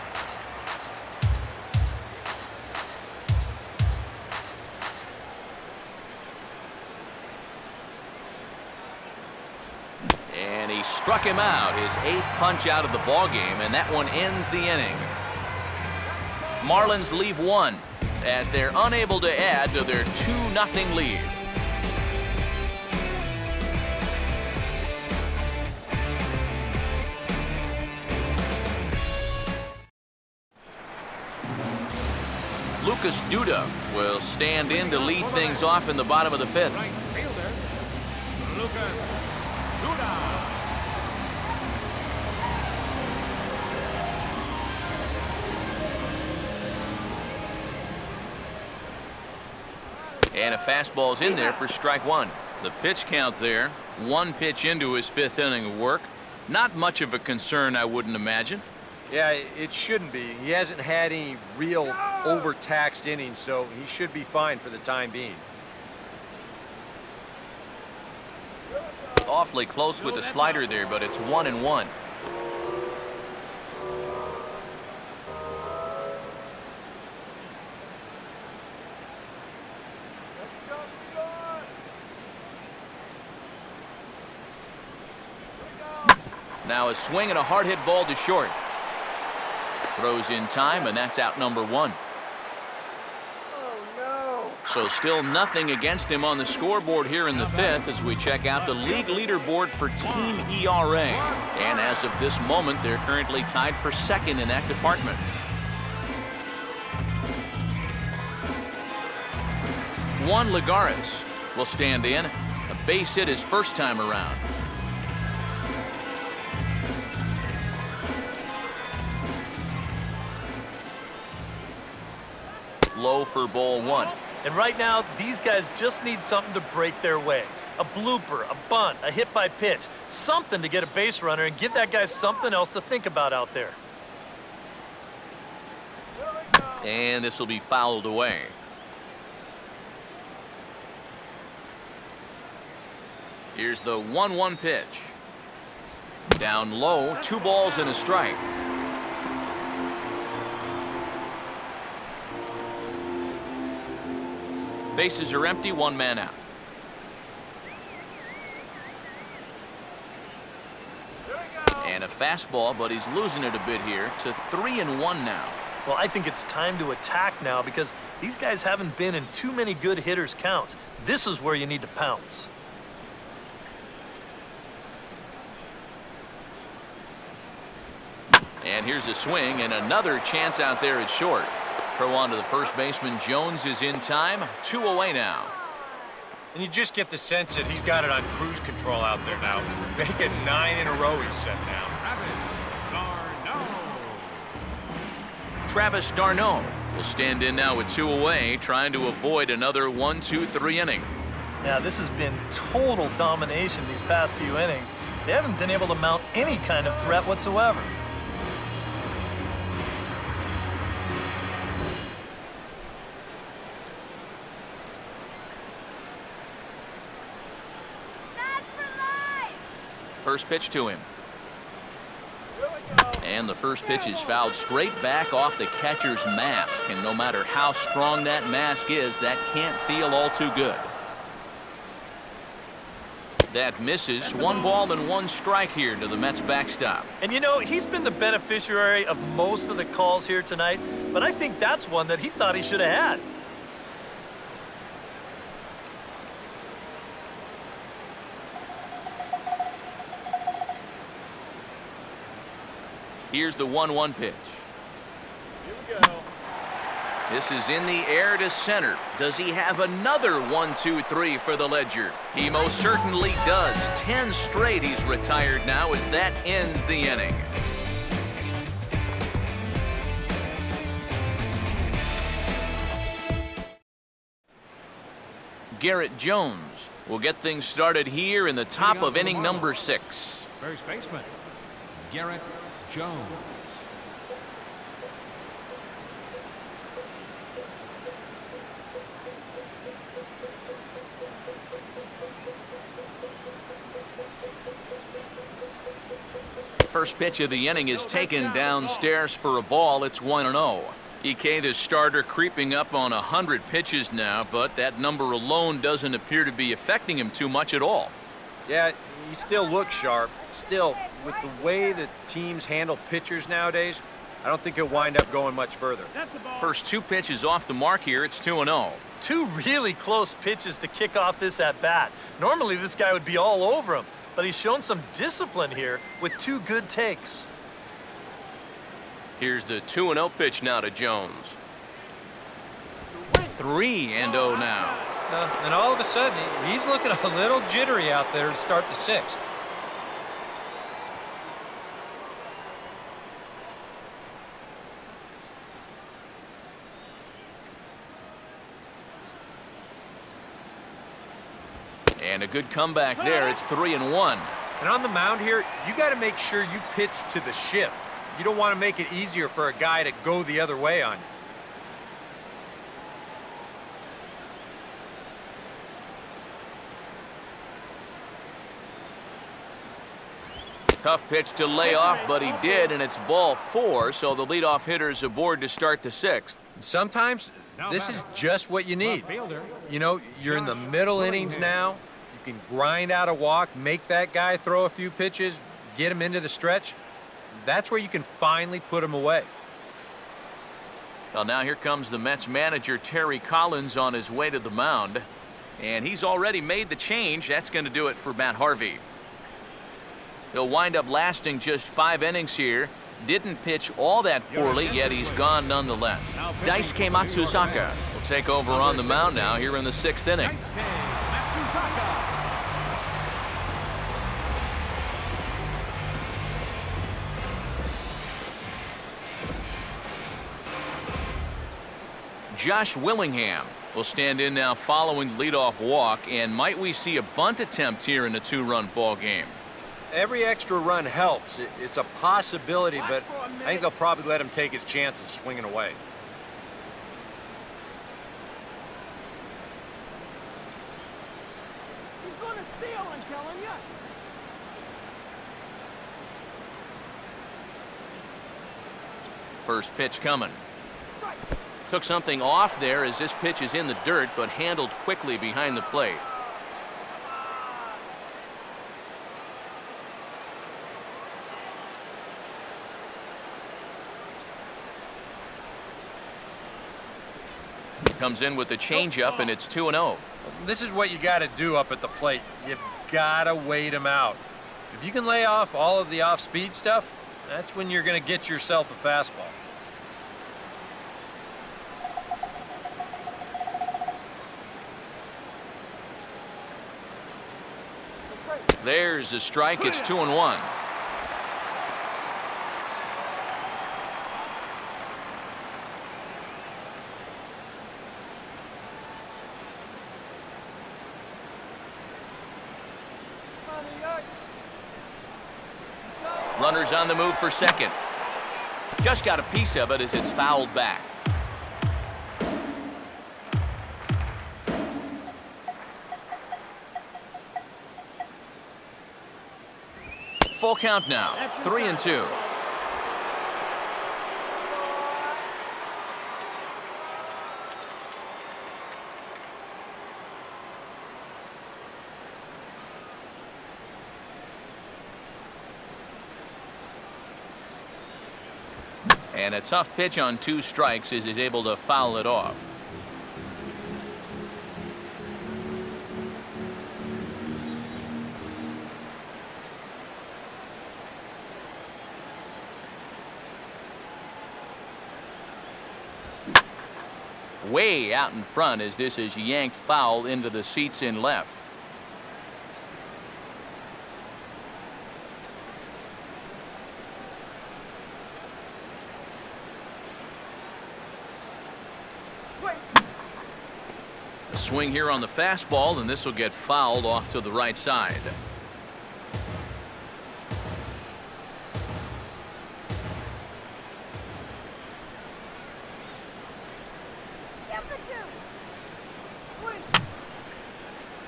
And he struck him out, his 8th punch out of the ball game, and that one ends the inning. Marlins leave 1 as they're unable to add to their 2-0 lead. Lucas Duda will stand in to lead things off in the bottom of the 5th. Right fielder, Lucas Duda. And a fastball's in there for strike 1. The pitch count there, 1 pitch into his 5th inning of work. Not much of a concern, I wouldn't imagine. Yeah, it shouldn't be. He hasn't had any real overtaxed innings, so he should be fine for the time being. Awfully close with the slider there, but it's 1-1. Now a swing and a hard hit ball to short. Throws in time, and that's out number 1. Oh, no. So still nothing against him on the scoreboard here in the 5th as we check out the league leaderboard for team ERA. And as of this moment, they're currently tied for 2nd in that department. Juan Lagares will stand in. A base hit his first time around. Low for ball 1. And right now, these guys just need something to break their way. A blooper, a bunt, a hit by pitch, something to get a base runner and give that guy something else to think about out there. And this will be fouled away. Here's the 1-1 pitch. Down low, 2 balls and a strike. Bases are empty, 1 man out. And a fastball, but he's losing it a bit here to 3-1 now. Well, I think it's time to attack now because these guys haven't been in too many good hitters' counts. This is where you need to pounce. And here's a swing and another chance out there at short. Throw on to the first baseman. Jones is in time. 2 away now. And you just get the sense that he's got it on cruise control out there now. Make it 9 in a row he's set now. Travis d'Arnaud will stand in now with 2 away, trying to avoid another 1-2-3 inning. Now, this has been total domination these past few innings. They haven't been able to mount any kind of threat whatsoever. First pitch to him. And the first pitch is fouled straight back off the catcher's mask. And no matter how strong that mask is, that can't feel all too good. That misses. 1 ball and 1 strike here to the Mets backstop. And you know, he's been the beneficiary of most of the calls here tonight, but I think that's one that he thought he should have had. Here's the 1-1 pitch. Here we go. This is in the air to center. Does he have another 1-2-3 for the ledger? He most certainly does. 10 straight he's retired now as that ends the inning. Garrett Jones will get things started here in the top of inning number 6. First baseman, Garrett Jones. First pitch of the inning is taken downstairs for a ball. It's 1-0. EK, the starter, creeping up on 100 pitches now, but that number alone doesn't appear to be affecting him too much at all. Yeah, he still looks sharp. Still, with the way that teams handle pitchers nowadays, I don't think he'll wind up going much further. First 2 pitches off the mark here. It's 2-0. 2 really close pitches to kick off this at-bat. Normally, this guy would be all over him, but he's shown some discipline here with 2 good takes. Here's the 2-0 pitch now to Jones. 3-0 now. And all of a sudden, he's looking a little jittery out there to start the 6th. And a good comeback there. It's 3-1. And on the mound here, you got to make sure you pitch to the shift. You don't want to make it easier for a guy to go the other way on you. Tough pitch to lay off, but he did, and it's ball 4, so the leadoff hitter's aboard to start the 6th. Sometimes this is just what you need. You know, you're in the middle innings now. You can grind out a walk, make that guy throw a few pitches, get him into the stretch. That's where you can finally put him away. Well, now here comes the Mets manager, Terry Collins, on his way to the mound. And he's already made the change. That's going to do it for Matt Harvey. He'll wind up lasting just 5 innings here. Didn't pitch all that poorly, yet he's gone nonetheless. Daisuke Matsuzaka will take over on the mound now here in the 6th inning. Josh Willingham will stand in now following the leadoff walk, and might we see a bunt attempt here in a 2-run ball game? Every extra run helps. It's a possibility, but I think they'll probably let him take his chances swinging away. He's going to steal, I'm telling you. First pitch coming. Took something off there as this pitch is in the dirt, but handled quickly behind the plate. Comes in with the changeup, and it's 2-0. This is what you got to do up at the plate. You've got to wait him out. If you can lay off all of the off-speed stuff, that's when you're going to get yourself a fastball. There's a strike. It's 2-1. Runners on the move for second. Just got a piece of it as it's fouled back. Full count now, 3-2. And a tough pitch on 2 strikes as he's able to foul it off. Way out in front as this is yanked foul into the seats in left. A swing here on the fastball, and this will get fouled off to the right side.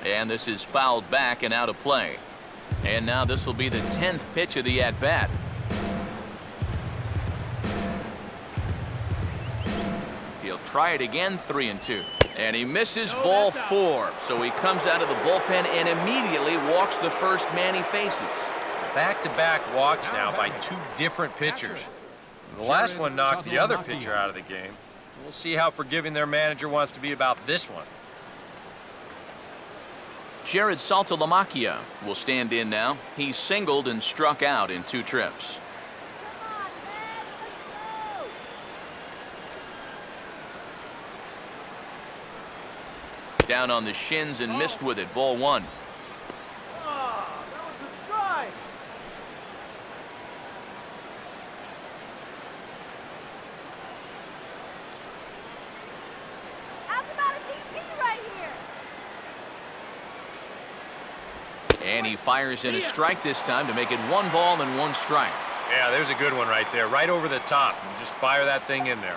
And this is fouled back and out of play. And now this will be the 10th pitch of the at-bat. He'll try it again, 3-2. And he misses ball 4. So he comes out of the bullpen and immediately walks the first man he faces. Back-to-back walks now by 2 different pitchers. The last one knocked the other pitcher out of the game. We'll see how forgiving their manager wants to be about this one. Jared Saltalamacchia will stand in now. He's singled and struck out in 2 trips. Down on the shins and missed with it. Ball 1. That was a strike. How's about a DP right here? And he fires in a strike this time to make it 1 ball and 1 strike. Yeah, there's a good one right there, right over the top. Just fire that thing in there.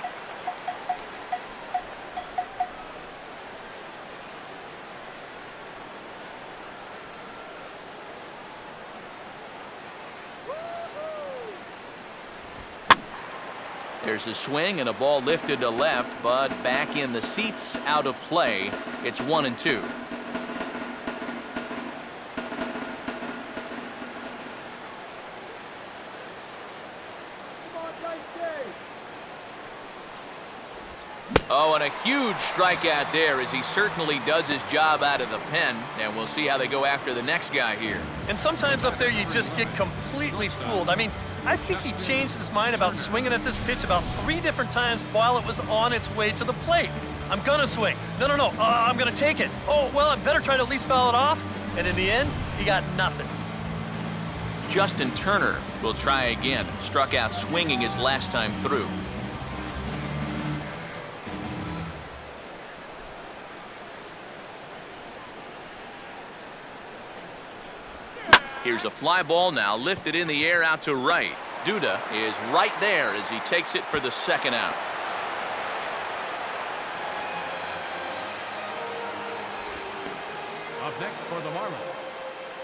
There's a swing and a ball lifted to left, but back in the seats, out of play. It's 1-2. Oh, and a huge strikeout there as he certainly does his job out of the pen. And we'll see how they go after the next guy here. And sometimes up there you just get completely fooled. I mean, I think he changed his mind about swinging at this pitch about 3 different times while it was on its way to the plate. I'm gonna swing. No, I'm gonna take it. Oh, well, I better try to at least foul it off. And in the end, he got nothing. Justin Turner will try again. Struck out swinging his last time through. Here's a fly ball now, lifted in the air out to right. Duda is right there as he takes it for the 2nd out. Up next for the Marlins,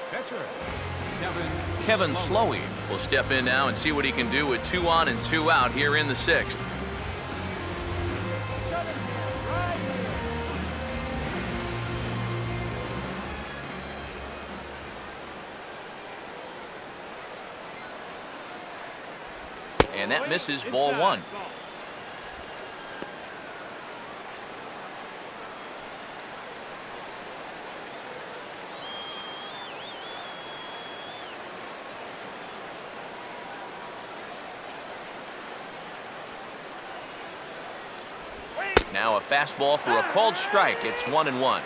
pitcher Kevin Slowey will step in now and see what he can do with 2 on and 2 out here in the 6th. And that misses ball 1. Now a fastball for a called strike. It's 1-1.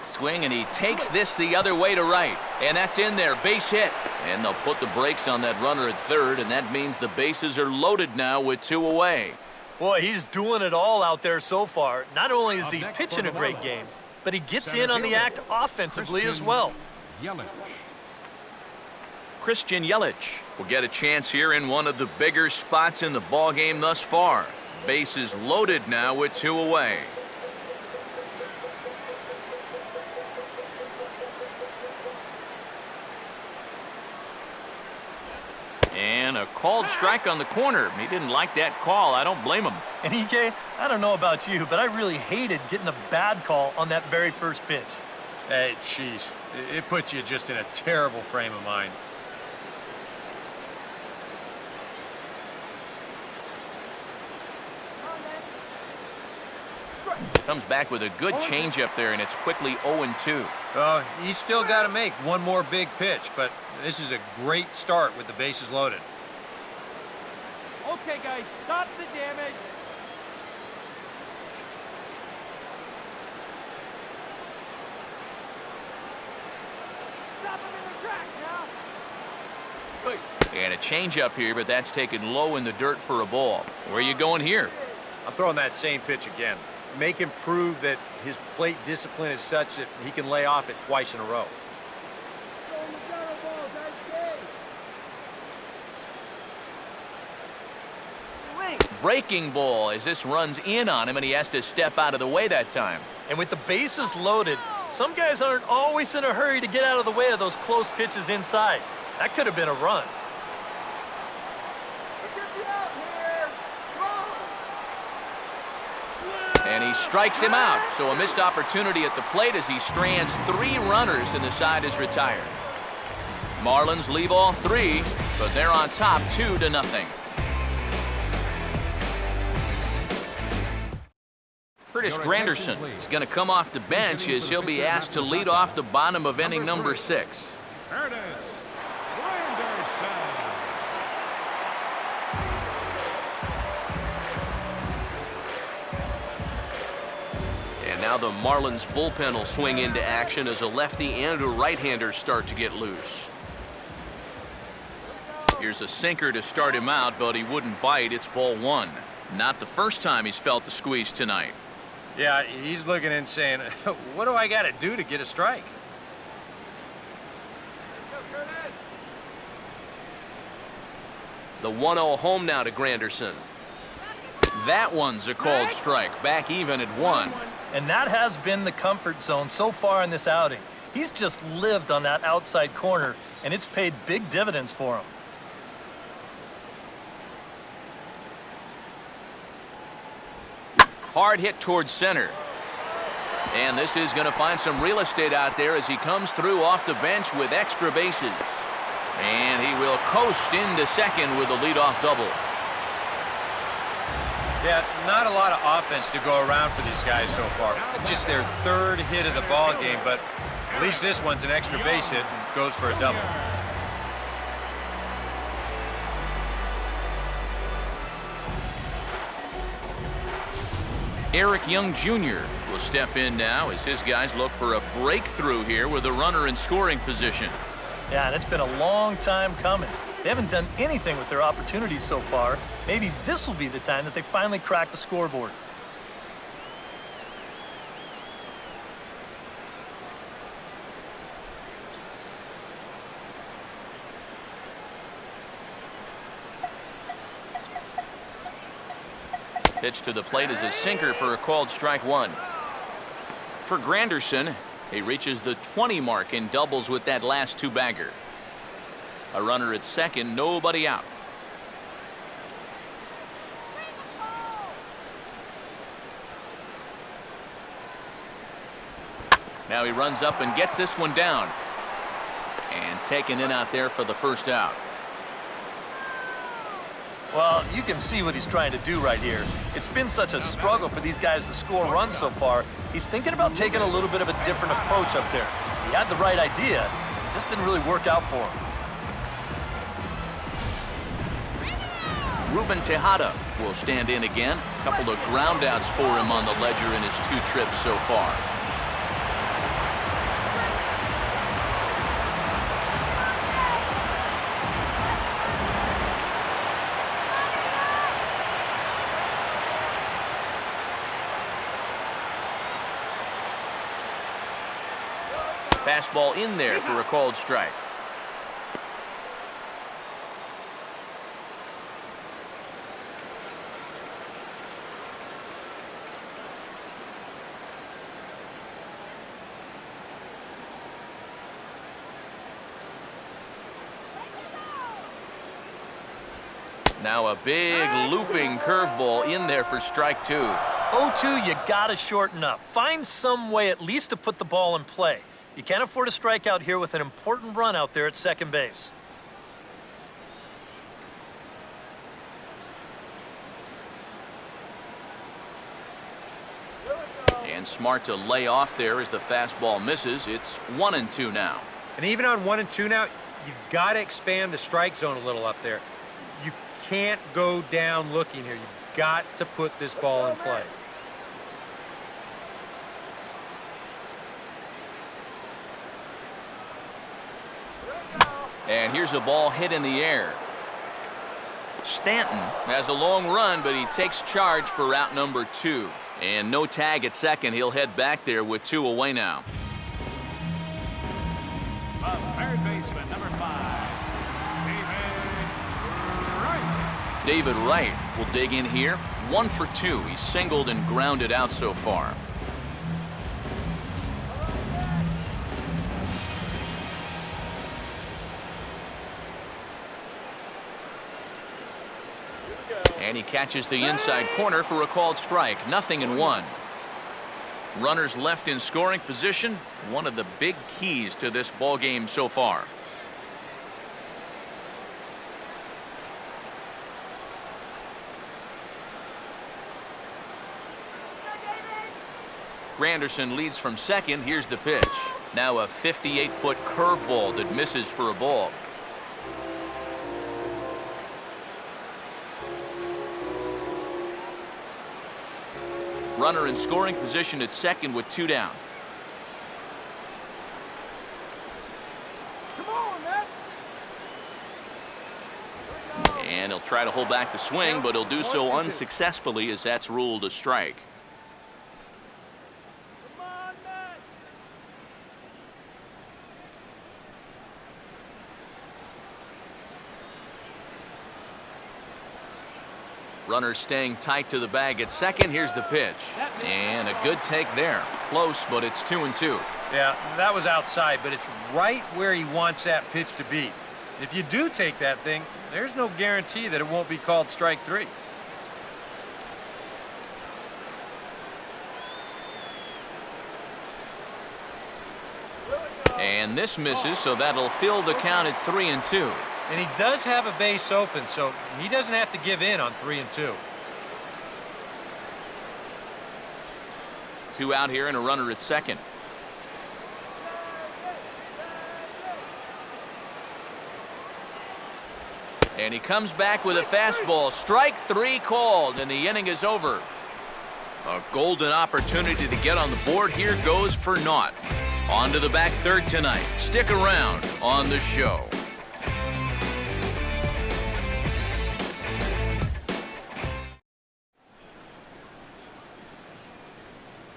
Swing, and he takes this the other way to right. And that's in there. Base hit. And they'll put the brakes on that runner at 3rd, and that means the bases are loaded now with 2 away. Boy, he's doing it all out there so far. Not only is he pitching a great game, but he gets in on the act offensively as well. Christian Yelich will get a chance here in one of the bigger spots in the ballgame thus far. Bases loaded now with 2 away. And a called strike on the corner. He didn't like that call. I don't blame him. And EK, I don't know about you, but I really hated getting a bad call on that very first pitch. Hey, jeez. It puts you just in a terrible frame of mind. Comes back with a good changeup there, and it's quickly 0-2. He's still got to make one more big pitch, but this is a great start with the bases loaded. Okay, guys, stop the damage. Stop him in the track now. And a changeup here, but that's taken low in the dirt for a ball. Where are you going here? I'm throwing that same pitch again. Make him prove that his plate discipline is such that he can lay off it twice in a row. Breaking ball as this runs in on him, and he has to step out of the way that time. And with the bases loaded, some guys aren't always in a hurry to get out of the way of those close pitches inside. That could have been a run. And he strikes him out. So a missed opportunity at the plate as he strands 3 runners and the side is retired. Marlins leave all 3, but they're on top 2-0. Curtis Granderson is going to come off the bench as he'll be asked to lead off the bottom of inning number 6. Curtis Granderson. And Now the Marlins bullpen will swing into action as a lefty and a right-hander start to get loose. Here's a sinker to start him out, but he wouldn't bite. It's ball one. Not the first time he's felt the squeeze tonight. Yeah, he's looking and saying, what do I got to do to get a strike? The 1-0 home now to Granderson. That one's a called strike. Back even at one. And that has been the comfort zone so far in this outing. He's just lived on that outside corner, and it's paid big dividends for him. Hard hit towards center. And this is going to find some real estate out there as he comes through off the bench with extra bases. And he will coast into second with a leadoff double. Yeah, not a lot of offense to go around for these guys so far. Just their third hit of the ball game, but at least this one's an extra base hit and goes for a double. Eric Young Jr. will step in now as his guys look for a breakthrough here with a runner in scoring position. Yeah, and it's been a long time coming. They haven't done anything with their opportunities so far. Maybe this will be the time that they finally crack the scoreboard. Pitch to the plate is a sinker for a called strike one. For Granderson, he reaches the 20 mark in doubles with that last two-bagger. A runner at second, nobody out. Now he runs up and gets this one down. And taken in out there for the first out. Well, you can see what he's trying to do right here. It's been such a struggle for these guys to score runs so far. He's thinking about taking a little bit of a different approach up there. He had the right idea, it just didn't really work out for him. Ruben Tejada will stand in again. A couple of ground outs for him on the ledger in his two trips so far. Fastball in there for a called strike. Now a big looping curveball in there for strike two. 0-2, you gotta shorten up. Find some way at least to put the ball in play. You can't afford a strikeout here with an important run out there at second base. And smart to lay off there as the fastball misses. It's 1-2 now. And even on 1-2 now, you've got to expand the strike zone a little up there. You can't go down looking here. You've got to put this ball in play. And here's a ball hit in the air. Stanton has a long run, but he takes charge for route number 2. And no tag at second. He'll head back there with 2 away now. Third baseman, number 5, David Wright will dig in here. 1 for 2. He's singled and grounded out so far. And he catches the inside corner for a called strike. 0-1. Runners left in scoring position. One of the big keys to this ball game so far. Granderson leads from second. Here's the pitch. Now a 58-foot curveball that misses for a ball. Runner in scoring position at second with 2 down. Come on, man. And he'll try to hold back the swing, but he'll do so unsuccessfully as that's ruled a strike. Come on, man. Runner staying tight to the bag at second. Here's the pitch. And a good take there. Close, but it's 2-2. Yeah, that was outside, but it's right where he wants that pitch to be. If you do take that thing, there's no guarantee that it won't be called strike 3. And this misses, so that'll fill the count at 3-2. And he does have a base open, so he doesn't have to give in on 3-2. 2 out here and a runner at second. And he comes back with a fastball. Strike 3 called, and the inning is over. A golden opportunity to get on the board here goes for naught. On to the back third tonight. Stick around on the show.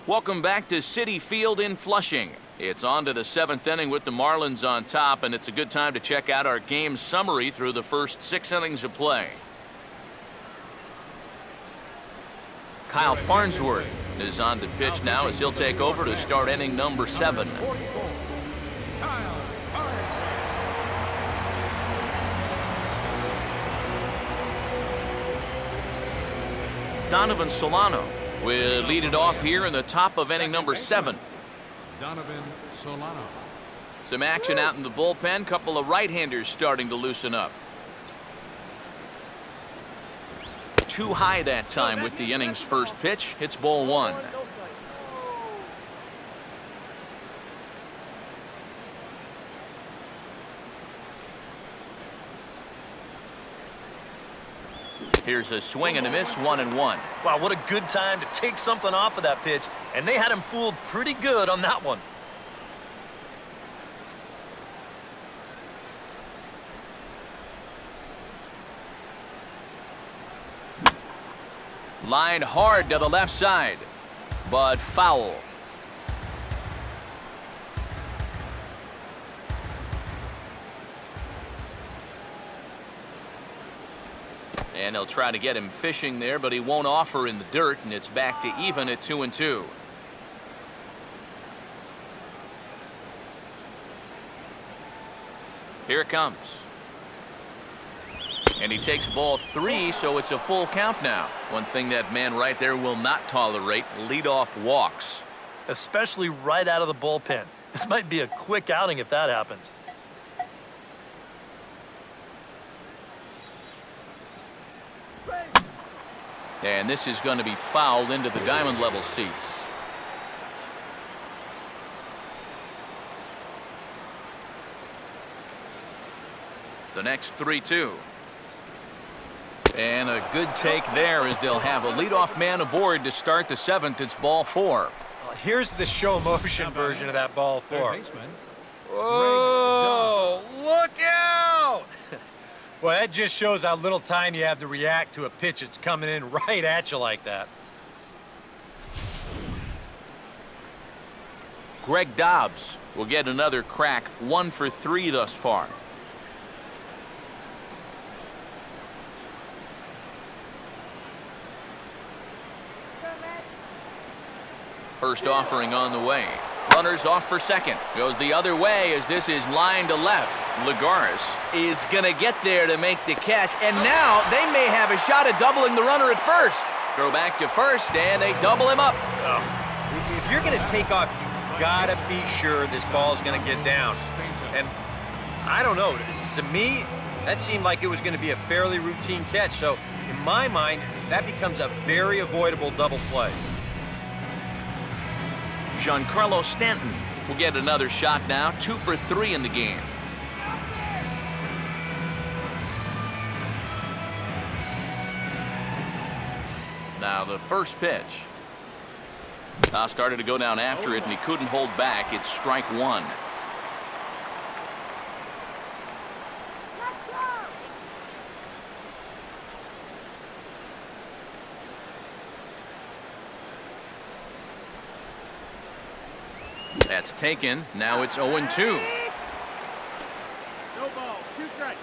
Welcome back to Citi Field in Flushing. It's on to the 7th inning with the Marlins on top, and it's a good time to check out our game summary through the first 6 innings of play. Kyle Farnsworth is on to pitch now as he'll take over to start inning number 7. Donovan Solano will lead it off here in the top of inning number 7. Donovan Solano. Some action out in the bullpen. Couple of right-handers starting to loosen up. Too high that time with the inning's first pitch. Hits ball 1. Here's a swing and a miss, 1-1. Wow, what a good time to take something off of that pitch, and they had him fooled pretty good on that one. Line hard to the left side, but foul. And they'll try to get him fishing there, but he won't offer in the dirt, and it's back to even at 2-2. Here it comes. And he takes ball 3, so it's a full count now. One thing that man right there will not tolerate, leadoff walks. Especially right out of the bullpen. This might be a quick outing if that happens. And this is going to be fouled into the diamond level seats. The next 3-2. And a good take there as they'll have a leadoff man aboard to start the 7th. It's ball 4. Here's the show motion version of that ball 4. Baseman. Whoa, look out! Well, that just shows how little time you have to react to a pitch that's coming in right at you like that. Greg Dobbs will get another crack, 1 for 3 thus far. First offering on the way. Runners off for second. Goes the other way as this is line to left. Lagares is going to get there to make the catch. And now they may have a shot at doubling the runner at first. Throw back to first, and they double him up. If you're going to take off, you got to be sure this ball is going to get down. And I don't know. To me, that seemed like it was going to be a fairly routine catch. So in my mind, that becomes a very avoidable double play. Giancarlo Stanton will get another shot now, 2 for 3 in the game. Now the first pitch. Started to go down after it, and he couldn't hold back. It's strike one. That's taken. Now it's 0-2. No ball. 2 strikes.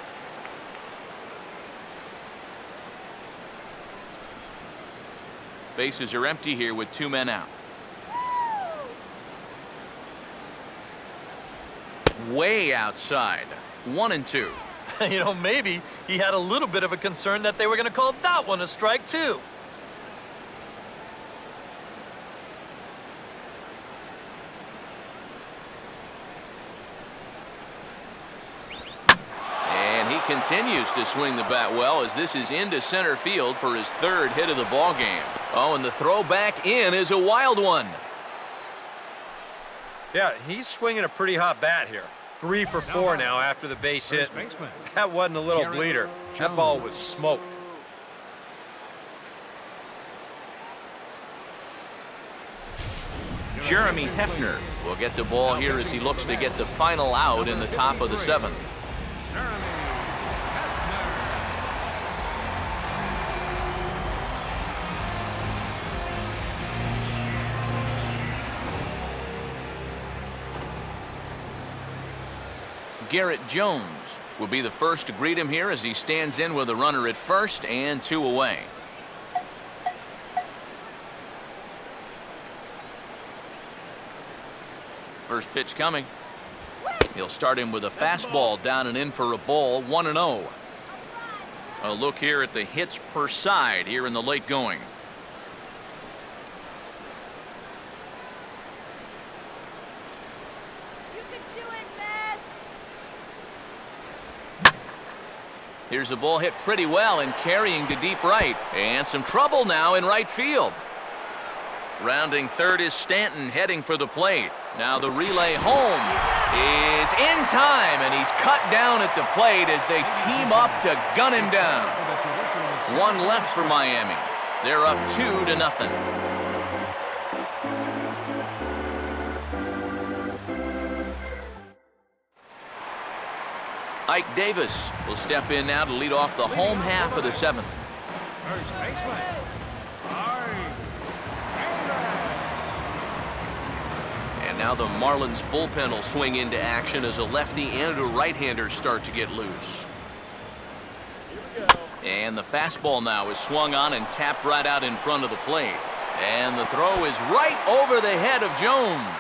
Bases are empty here with 2 men out. Way outside. 1-2. You know, maybe he had a little bit of a concern that they were going to call that one a strike too. And he continues to swing the bat well as this is into center field for his 3rd hit of the ball game. Oh, and the throw back in is a wild one. Yeah, he's swinging a pretty hot bat here. 3 for 4 now after the base hit. That wasn't a little bleeder. That ball was smoked. Jeremy Hefner will get the ball here as he looks to get the final out in the top of the 7th. Garrett Jones will be the first to greet him here as he stands in with a runner at first and 2 away. First pitch coming. He'll start him with a fastball down and in for a ball. 1-0. A look here at the hits per side here in the late going. Here's a ball hit pretty well and carrying to deep right. And some trouble now in right field. Rounding third is Stanton heading for the plate. Now the relay home is in time, and he's cut down at the plate as they team up to gun him down. 1 left for Miami. They're up 2-0. Ike Davis will step in now to lead off the home half of the 7th. First baseman. And now the Marlins bullpen will swing into action as a lefty and a right-hander start to get loose. And the fastball now is swung on and tapped right out in front of the plate. And the throw is right over the head of Jones.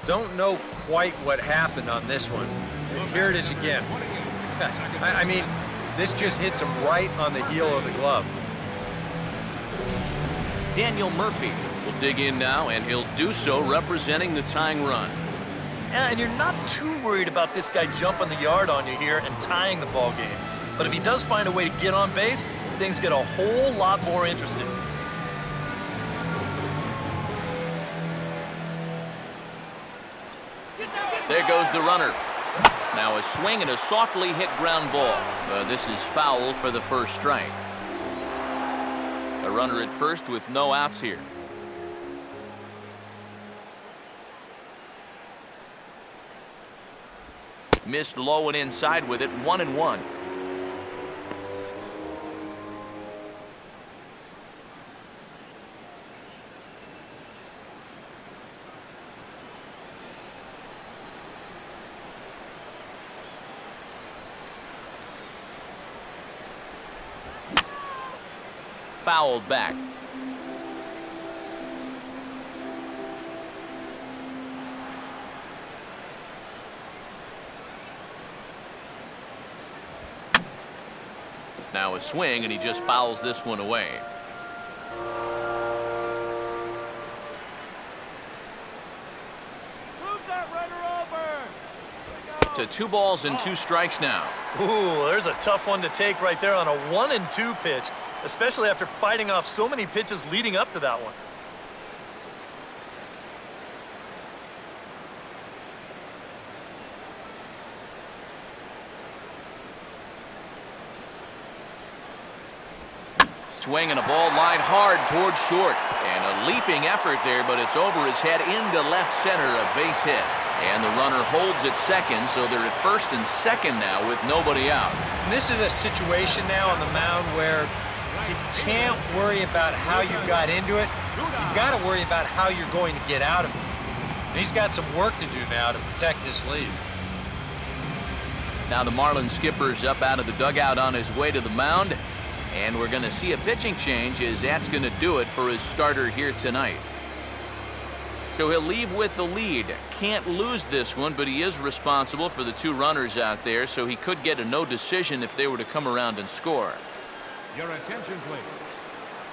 Don't know quite what happened on this one. And here it is again. I mean, this just hits him right on the heel of the glove. Daniel Murphy will dig in now, and he'll do so representing the tying run. And you're not too worried about this guy jumping the yard on you here and tying the ball game. But if he does find a way to get on base, things get a whole lot more interesting. There goes the runner. Now a swing and a softly hit ground ball. This is foul for the first strike. A runner at first with no outs here. Missed low and inside with it. 1-1. Fouled back. Now a swing, and he just fouls this one away. Move that runner over. To 2 balls and 2 strikes now. Ooh, there's a tough one to take right there on a 1-2 pitch, especially after fighting off so many pitches leading up to that one. Swing and a ball lined hard towards short. And a leaping effort there, but it's over his head into left center, a base hit. And the runner holds at second, so they're at first and second now with nobody out. And this is a situation now on the mound where you can't worry about how you got into it. You've got to worry about how you're going to get out of it. And he's got some work to do now to protect this lead. Now the Marlins skipper's up out of the dugout on his way to the mound. And we're going to see a pitching change as that's going to do it for his starter here tonight. So he'll leave with the lead. Can't lose this one, but he is responsible for the two runners out there, so he could get a no decision if they were to come around and score. Your attention, please.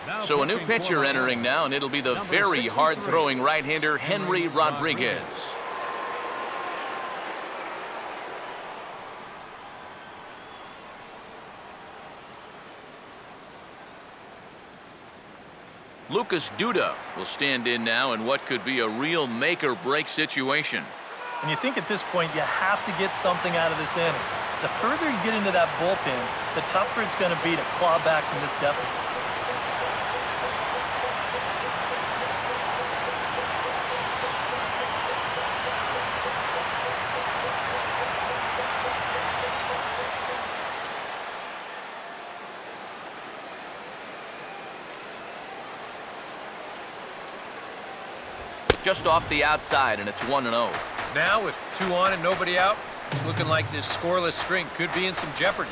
Now So a new pitching for pitcher the entering now, and it'll be the number very 63, hard-throwing right-hander Henry Rodriguez. Lucas Duda will stand in now in what could be a real make-or-break situation. And you think at this point you have to get something out of this inning. The further you get into that bullpen, the tougher it's going to be to claw back from this deficit. Just off the outside, and it's 1-0. Now with 2 on and nobody out, it's looking like this scoreless string could be in some jeopardy.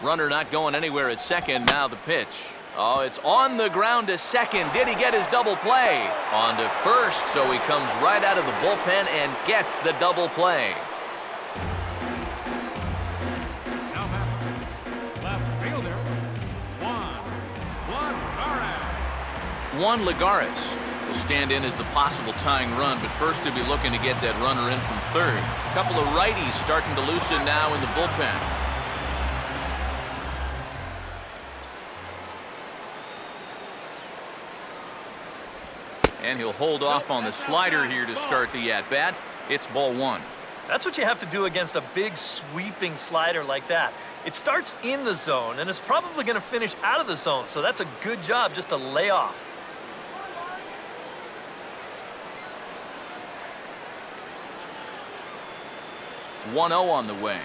Runner not going anywhere at second. Now the pitch. Oh, it's on the ground to second. Did he get his double play? On to first, so he comes right out of the bullpen and gets the double play. Now back. Left fielder, Juan Lagares will stand in as the possible tying run, but first he'll be looking to get that runner in from third. A couple of righties starting to loosen now in the bullpen. And he'll hold off on the slider here to start the at-bat. It's ball 1. That's what you have to do against a big sweeping slider like that. It starts in the zone and is probably going to finish out of the zone, so that's a good job just to lay off. One 0 on the way.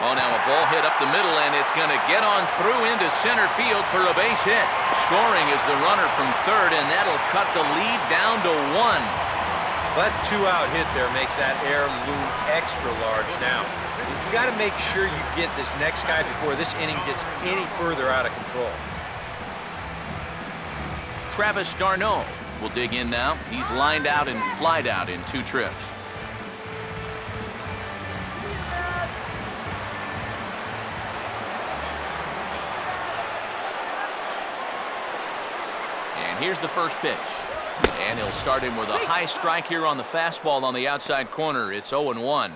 Oh, now a ball hit up the middle, and it's going to get on through into center field for a base hit. Scoring is the runner from third, and that'll cut the lead down to 1. That 2-out hit there makes that air loom extra large now. You've got to make sure you get this next guy before this inning gets any further out of control. Travis d'Arnaud will dig in now. He's lined out and flied out in 2 trips. Here's the first pitch. And he'll start him with a high strike here on the fastball on the outside corner. It's 0-1.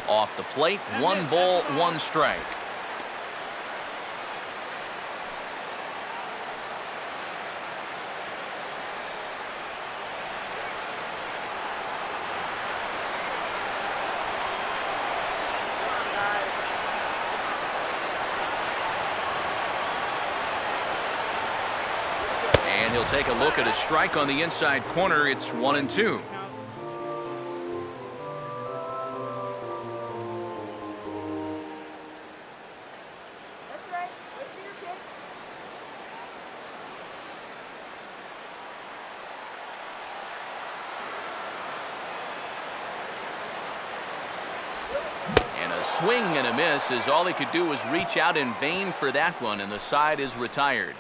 Off the plate, 1 ball, 1 strike. He'll take a look at a strike on the inside corner. It's 1-2. That's right. Let's see your kick. And a swing and a miss, as all he could do was reach out in vain for that one, and the side is retired.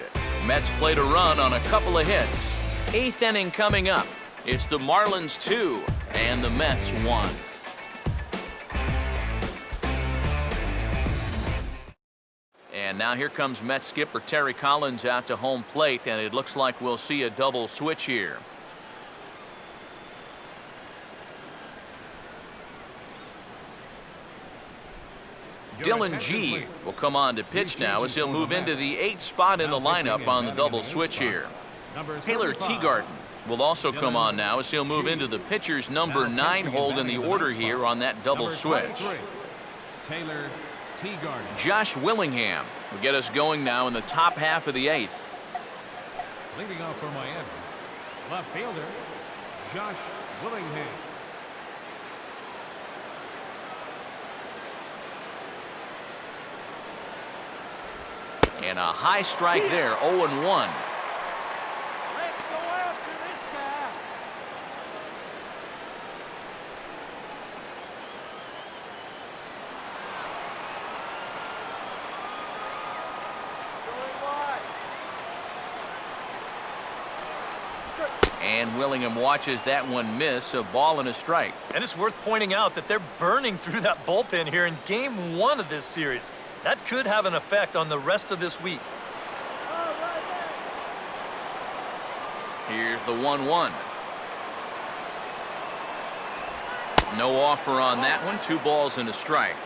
Mets played a run on a couple of hits. 8th inning coming up. It's the Marlins 2 and the Mets 1. And And now here comes Met skipper Terry Collins out to home plate, and it looks like we'll see a double switch here. Dylan G will come on to pitch now as he'll move into the 8th spot in the lineup on the double switch here. Taylor Teagarden will also come on now as he'll move into the pitcher's number 9 hold in the order here on that double switch. Taylor Teagarden. Josh Willingham will get us going now in the top half of the 8th. Leading off for Miami, left fielder Josh Willingham. And a high strike there, 0-1. And Willingham watches that one miss, a ball and a strike. And it's worth pointing out that they're burning through that bullpen here in game 1 of this series. That could have an effect on the rest of this week. Here's the 1-1. No offer on that one. 2 balls and a strike.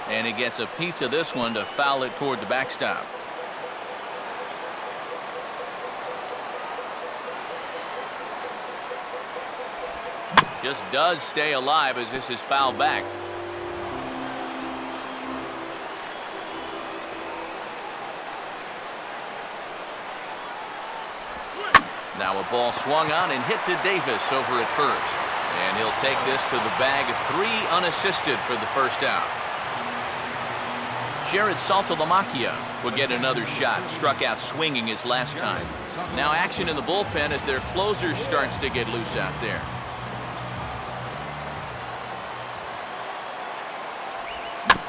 And he gets a piece of this one to foul it toward the backstop. Just does stay alive as this is fouled back. Now a ball swung on and hit to Davis over at first. And he'll take this to the bag. 3 unassisted for the first out. Jared Saltalamacchia will get another shot. Struck out swinging his last time. Now action in the bullpen as their closer starts to get loose out there.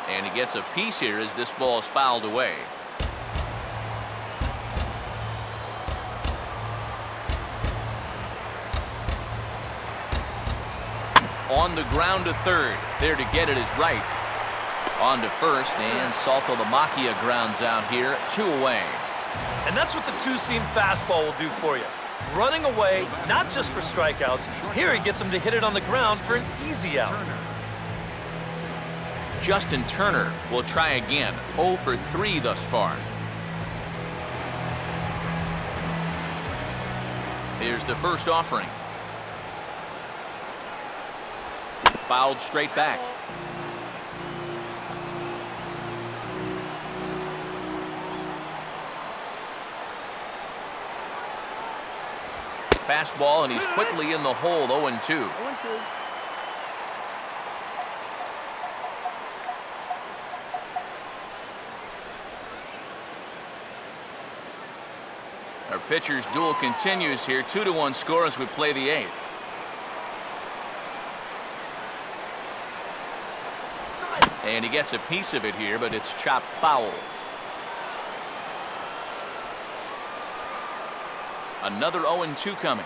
And he gets a piece here as this ball is fouled away. On the ground to third. There to get it is Wright. On to first, and Saltalamacchia grounds out here. 2 away. And that's what the 2-seam fastball will do for you. Running away, not just for strikeouts. Here he gets him to hit it on the ground for an easy out. Justin Turner will try again. 0 for 3 thus far. Here's the first offering. Fouled straight back. Fastball, and he's quickly in the hole. 0-2. Our pitcher's duel continues here. 2-1 score as we play the 8th. And he gets a piece of it here, but it's chopped foul. Another 0-2 coming.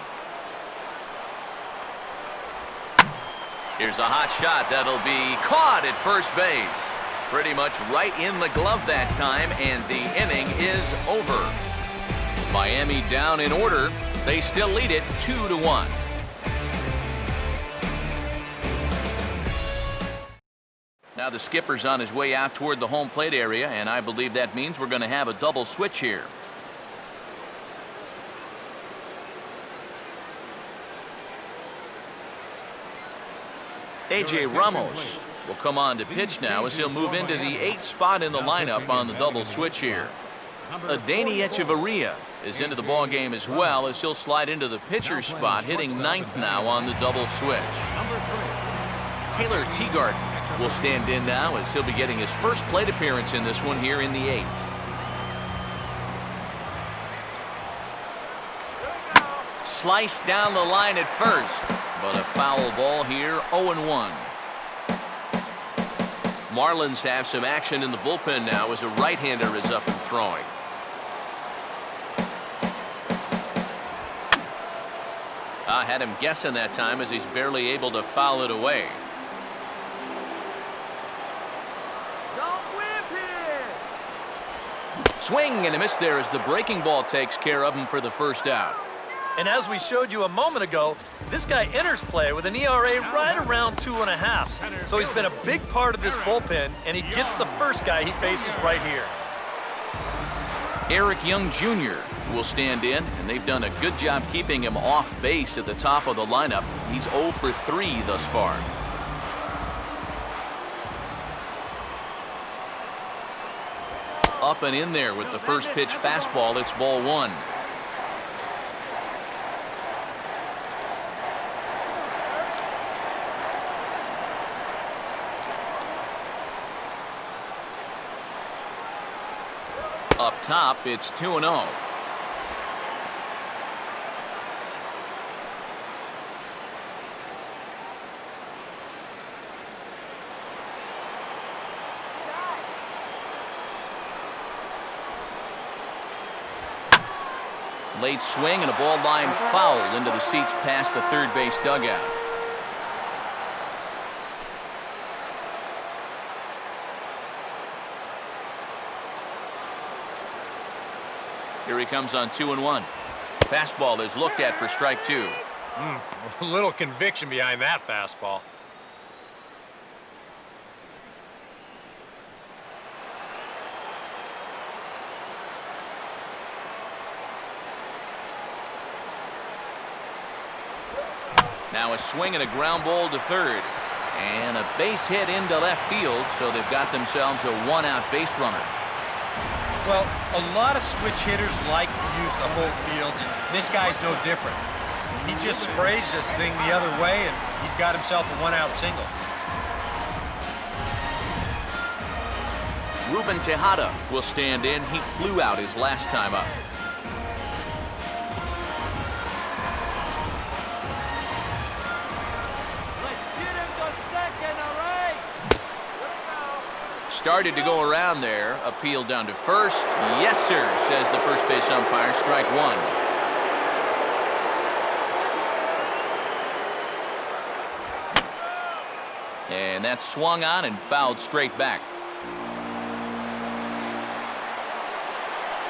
Here's a hot shot that'll be caught at first base. Pretty much right in the glove that time, and the inning is over. Miami down in order. They still lead it 2-1. Now the skipper's on his way out toward the home plate area, and I believe that means we're going to have a double switch here. A.J. Ramos will come on to pitch now as he'll move into the 8th spot in the lineup on the double switch here. Adeiny Echeverria is into the ball game as well as he'll slide into the pitcher's spot, hitting 9th now on the double switch. Taylor Teagarden will stand in now as he'll be getting his first plate appearance in this one here in the 8th. Sliced down the line at first, but a foul ball here. 0-1. Marlins have some action in the bullpen now as a right-hander is up and throwing. I had him guessing that time as he's barely able to foul it away. Don't whip it! Swing and a miss there as the breaking ball takes care of him for the first out. And as we showed you a moment ago, this guy enters play with an ERA right around 2.5. So he's been a big part of this bullpen, and he gets the first guy he faces right here. Eric Young Jr. will stand in, and they've done a good job keeping him off base at the top of the lineup. He's 0 for 3 thus far. Up and in there with the first pitch fastball. It's ball 1. Up top, it's 2-0. Late swing and a ball line foul into the seats past the third base dugout. Here he comes on 2-1. Fastball is looked at for strike 2. A little conviction behind that fastball. Now a swing and a ground ball to third. And a base hit into left field, so they've got themselves a one-out base runner. Well, a lot of switch hitters like to use the whole field, and this guy's no different. He just sprays this thing the other way, and he's got himself a one-out single. Ruben Tejada will stand in. He flew out his last time up. Started to go around there. Appeal down to first. Yes, sir, says the first base umpire. Strike 1. And that's swung on and fouled straight back.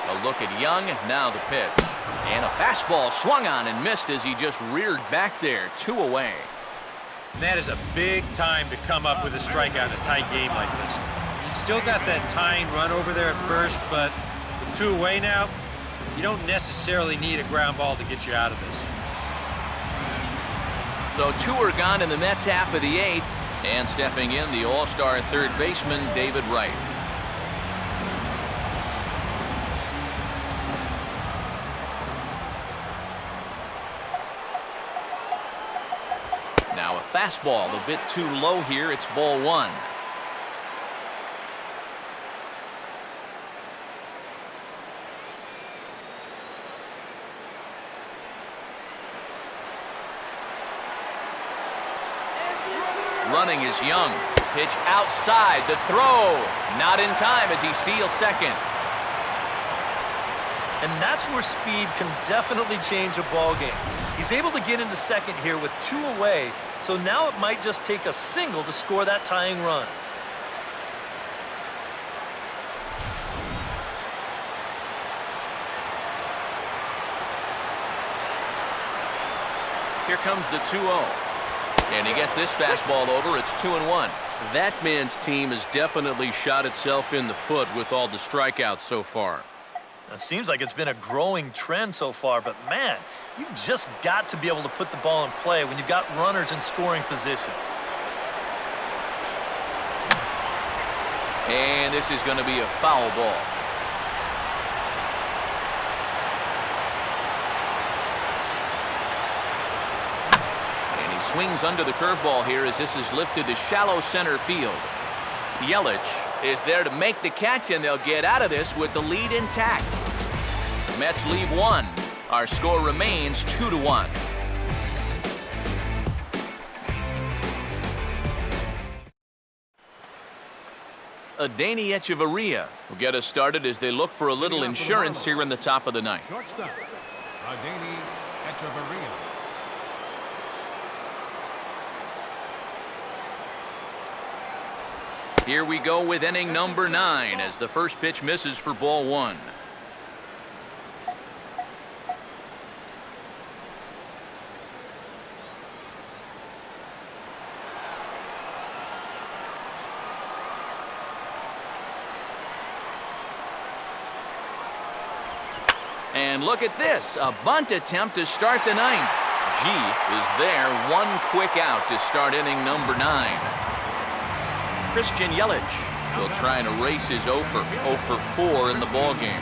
A look at Young. Now the pitch. And a fastball swung on and missed as he just reared back there. 2 away. And that is a big time to come up with a strikeout in a tight game like this. Still got that tying run over there at first, but with 2 away now, you don't necessarily need a ground ball to get you out of this. So 2 are gone in the Mets half of the 8th, and stepping in, the all-star third baseman, David Wright. Now a fastball, a bit too low here. It's ball 1. Running is Young. Pitch outside. The throw. Not in time as he steals second. And that's where speed can definitely change a ball game. He's able to get into second here with 2 away, so now it might just take a single to score that tying run. Here comes the 2-0. And he gets this fastball over. It's 2-1. That man's team has definitely shot itself in the foot with all the strikeouts so far. It seems like it's been a growing trend so far, but man, you've just got to be able to put the ball in play when you've got runners in scoring position. And this is going to be a foul ball. Swings under the curveball here as this is lifted to shallow center field. Yelich is there to make the catch, and they'll get out of this with the lead intact. Mets leave 1. Our score remains 2-1. Adeiny Echeverria will get us started as they look for a little insurance here in the top of the ninth. Shortstop, Adeiny Echeverria. Here we go with inning number 9 as the first pitch misses for ball 1. And look at this, a bunt attempt to start the 9th. G is there, one quick out to start inning number 9. Christian Yelich will try and erase his 0 for 4 in the ballgame.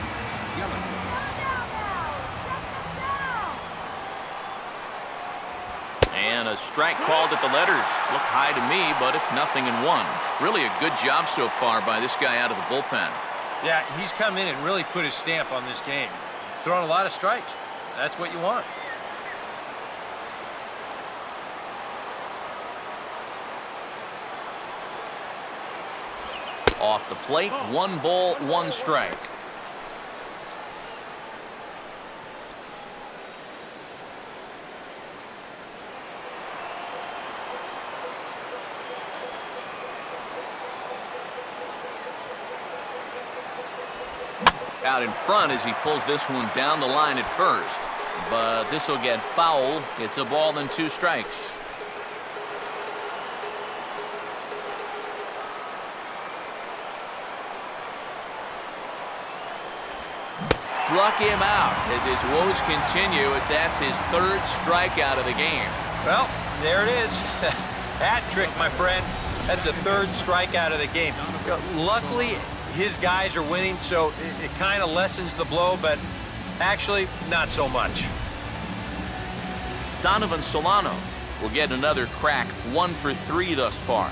And a strike called at the letters. Looked high to me, but it's 0-1. Really a good job so far by this guy out of the bullpen. Yeah, he's come in and really put his stamp on this game. He's thrown a lot of strikes. That's what you want. Off the plate, 1 ball, 1 strike. Out in front as he pulls this one down the line at first. But this will get foul. It's a ball and 2 strikes. Struck him out as his woes continue as that's his 3rd strikeout of the game. Well, there it is. Hat trick, my friend. That's a 3rd strikeout of the game. You know, luckily, his guys are winning, so it kind of lessens the blow, but actually, not so much. Donovan Solano will get another crack, 1 for 3 thus far.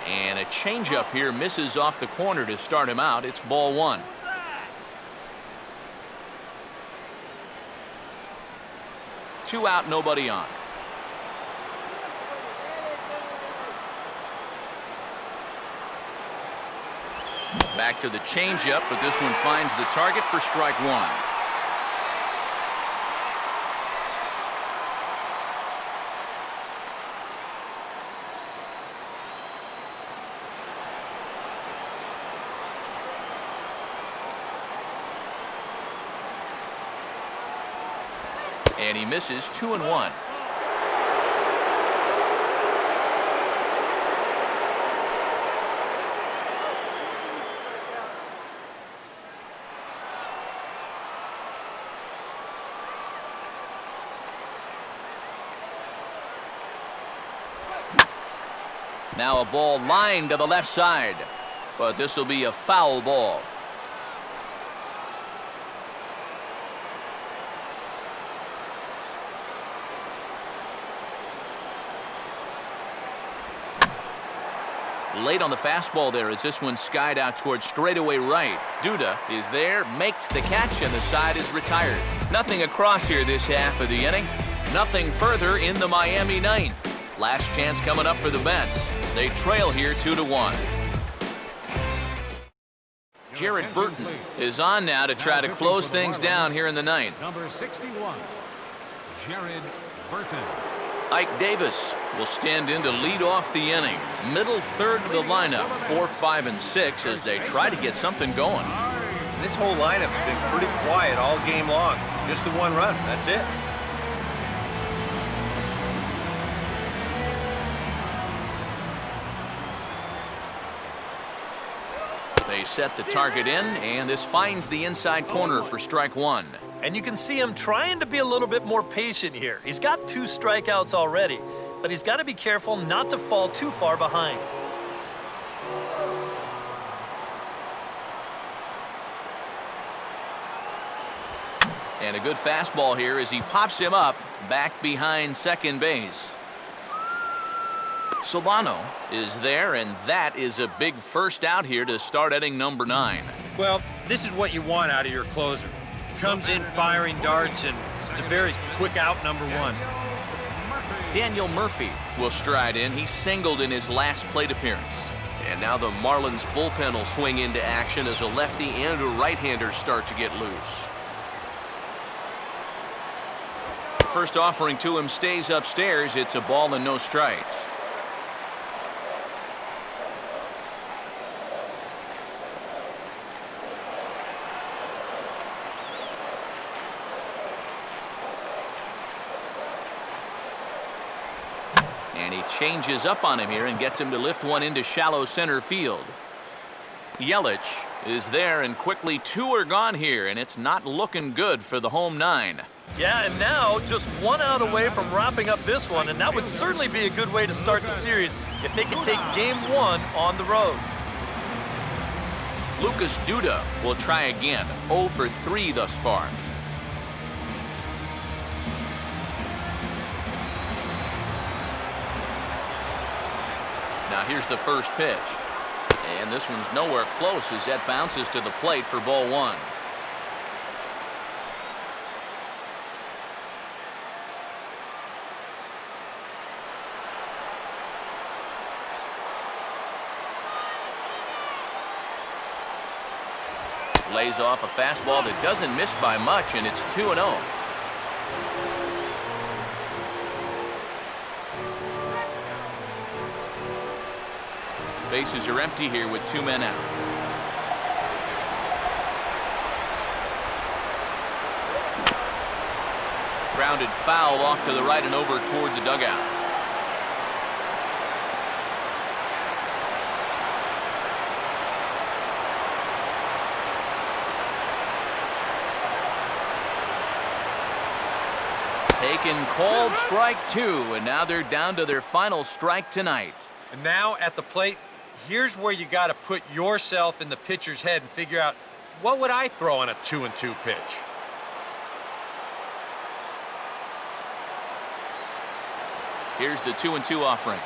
And a changeup here misses off the corner to start him out. It's ball 1. Two out, nobody on. Back to the changeup, but this one finds the target for strike 1. And he misses 2-1. Now a ball lined to the left side, but this will be a foul ball. Late on the fastball there as this one skied out towards straightaway right. Duda is there, makes the catch, and the side is retired. Nothing across here this half of the inning. Nothing further in the Miami 9th. Last chance coming up for the Mets. They trail here 2-1. Jared Burton is on now to try to close things down here in the 9th. Number 61, Jared Burton. Ike Davis will stand in to lead off the inning. Middle third of the lineup, 4, 5, and 6 as they try to get something going. This whole lineup's been pretty quiet all game long. Just the 1 run, that's it. They set the target in, and this finds the inside corner for strike 1. And you can see him trying to be a little bit more patient here. He's got 2 strikeouts already, but he's got to be careful not to fall too far behind. And a good fastball here as he pops him up back behind second base. Solano is there, and that is a big first out here to start inning number 9. Well, this is what you want out of your closer. comes in firing darts, and it's a very quick out number one. Daniel Murphy will stride in. He singled in his last plate appearance. And now the Marlins bullpen will swing into action as a lefty and a right-hander start to get loose. First offering to him stays upstairs. It's a ball and no strikes. And he changes up on him here and gets him to lift one into shallow center field. Yelich is there, and quickly two are gone here, and it's not looking good for the home nine. Yeah, and now just one out away from wrapping up this one, and that would certainly be a good way to start the series if they can take game one on the road. Lucas Duda will try again. 0 for 3 thus far. Now here's the first pitch. And this one's nowhere close as that bounces to the plate for ball one. Lays off a fastball that doesn't miss by much, and it's 2-0. Bases are empty here with 2 men out. Grounded foul off to the right and over toward the dugout. Taken, called strike 2, and now they're down to their final strike tonight. And now at the plate, here's where you got to put yourself in the pitcher's head and figure out, what would I throw on a 2-2 pitch? Here's the 2-2 offering.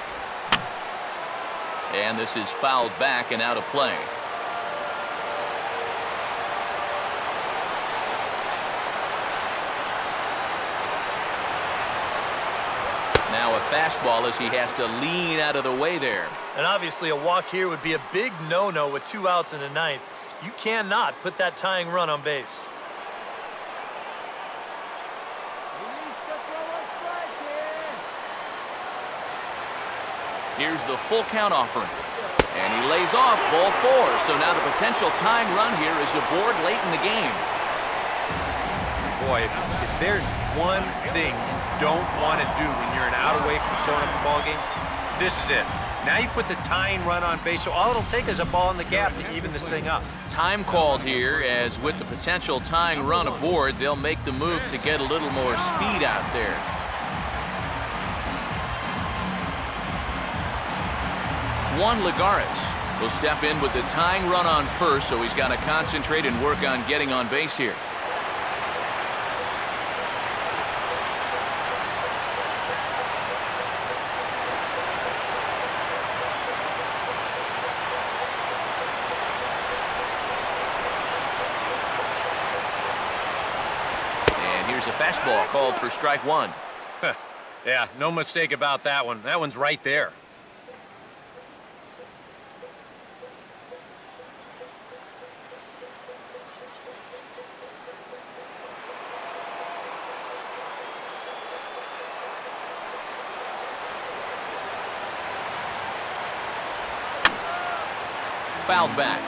And this is fouled back and out of play. Now a fastball as he has to lean out of the way there. And obviously a walk here would be a big no-no with 2 outs in the ninth. You cannot put that tying run on base. Here's the full count offering. And he lays off ball 4. So now the potential tying run here is aboard late in the game. Boy, if there's one thing you don't want to do when you're an out away from throwing up the ball game, this is it. Now you put the tying run on base, so all it'll take is a ball in the gap to even this thing up. Time called here, as with the potential tying run aboard, they'll make the move to get a little more speed out there. Juan Lagares will step in with the tying run on first, so he's got to concentrate and work on getting on base here. And here's a fastball called for strike 1. Yeah, no mistake about that one. That one's right there. Fouled back.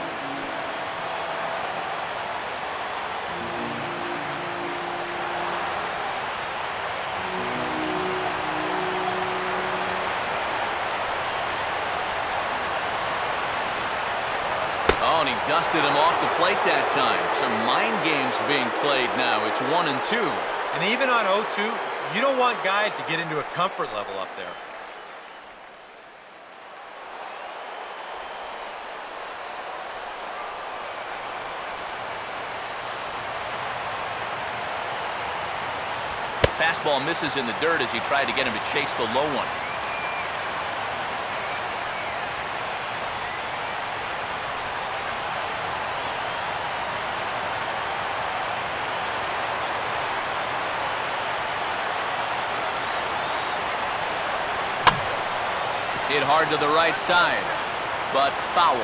Oh, and he dusted him off the plate that time. Some mind games being played now. It's 1-2. And even on 0-2, you don't want guys to get into a comfort level up there. Fastball misses in the dirt as he tried to get him to chase the low one. Hit hard to the right side, but foul.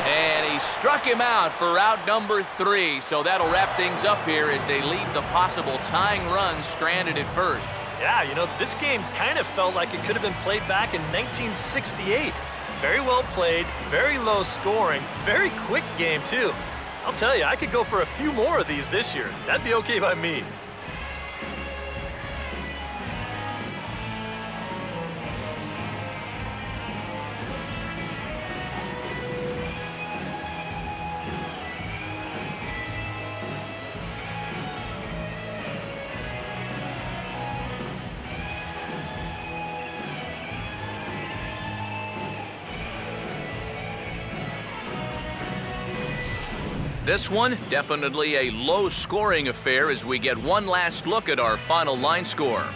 And he struck him out for out number 3. So that'll wrap things up here as they leave the possible tying run stranded at first. Yeah, you know, this game kind of felt like it could have been played back in 1968. Very well played, very low scoring, very quick game, too. I'll tell you, I could go for a few more of these this year. That'd be okay by me. This one, definitely a low-scoring affair as we get one last look at our final line score.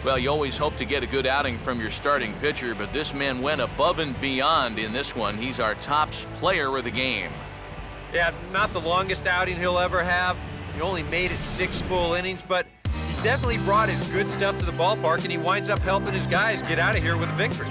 Well, you always hope to get a good outing from your starting pitcher, but this man went above and beyond in this one. He's our top player of the game. Yeah, not the longest outing he'll ever have. He only made it 6 full innings, but he definitely brought his good stuff to the ballpark, and he winds up helping his guys get out of here with a victory.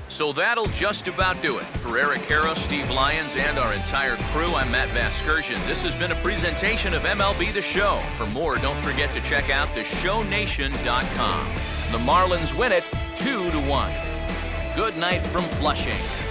So that'll just about do it. For Eric Harrow, Steve Lyons, and our entire crew, I'm Matt Vasgersian. This has been a presentation of MLB The Show. For more, don't forget to check out theshownation.com. The Marlins win it 2-1. Good night from Flushing.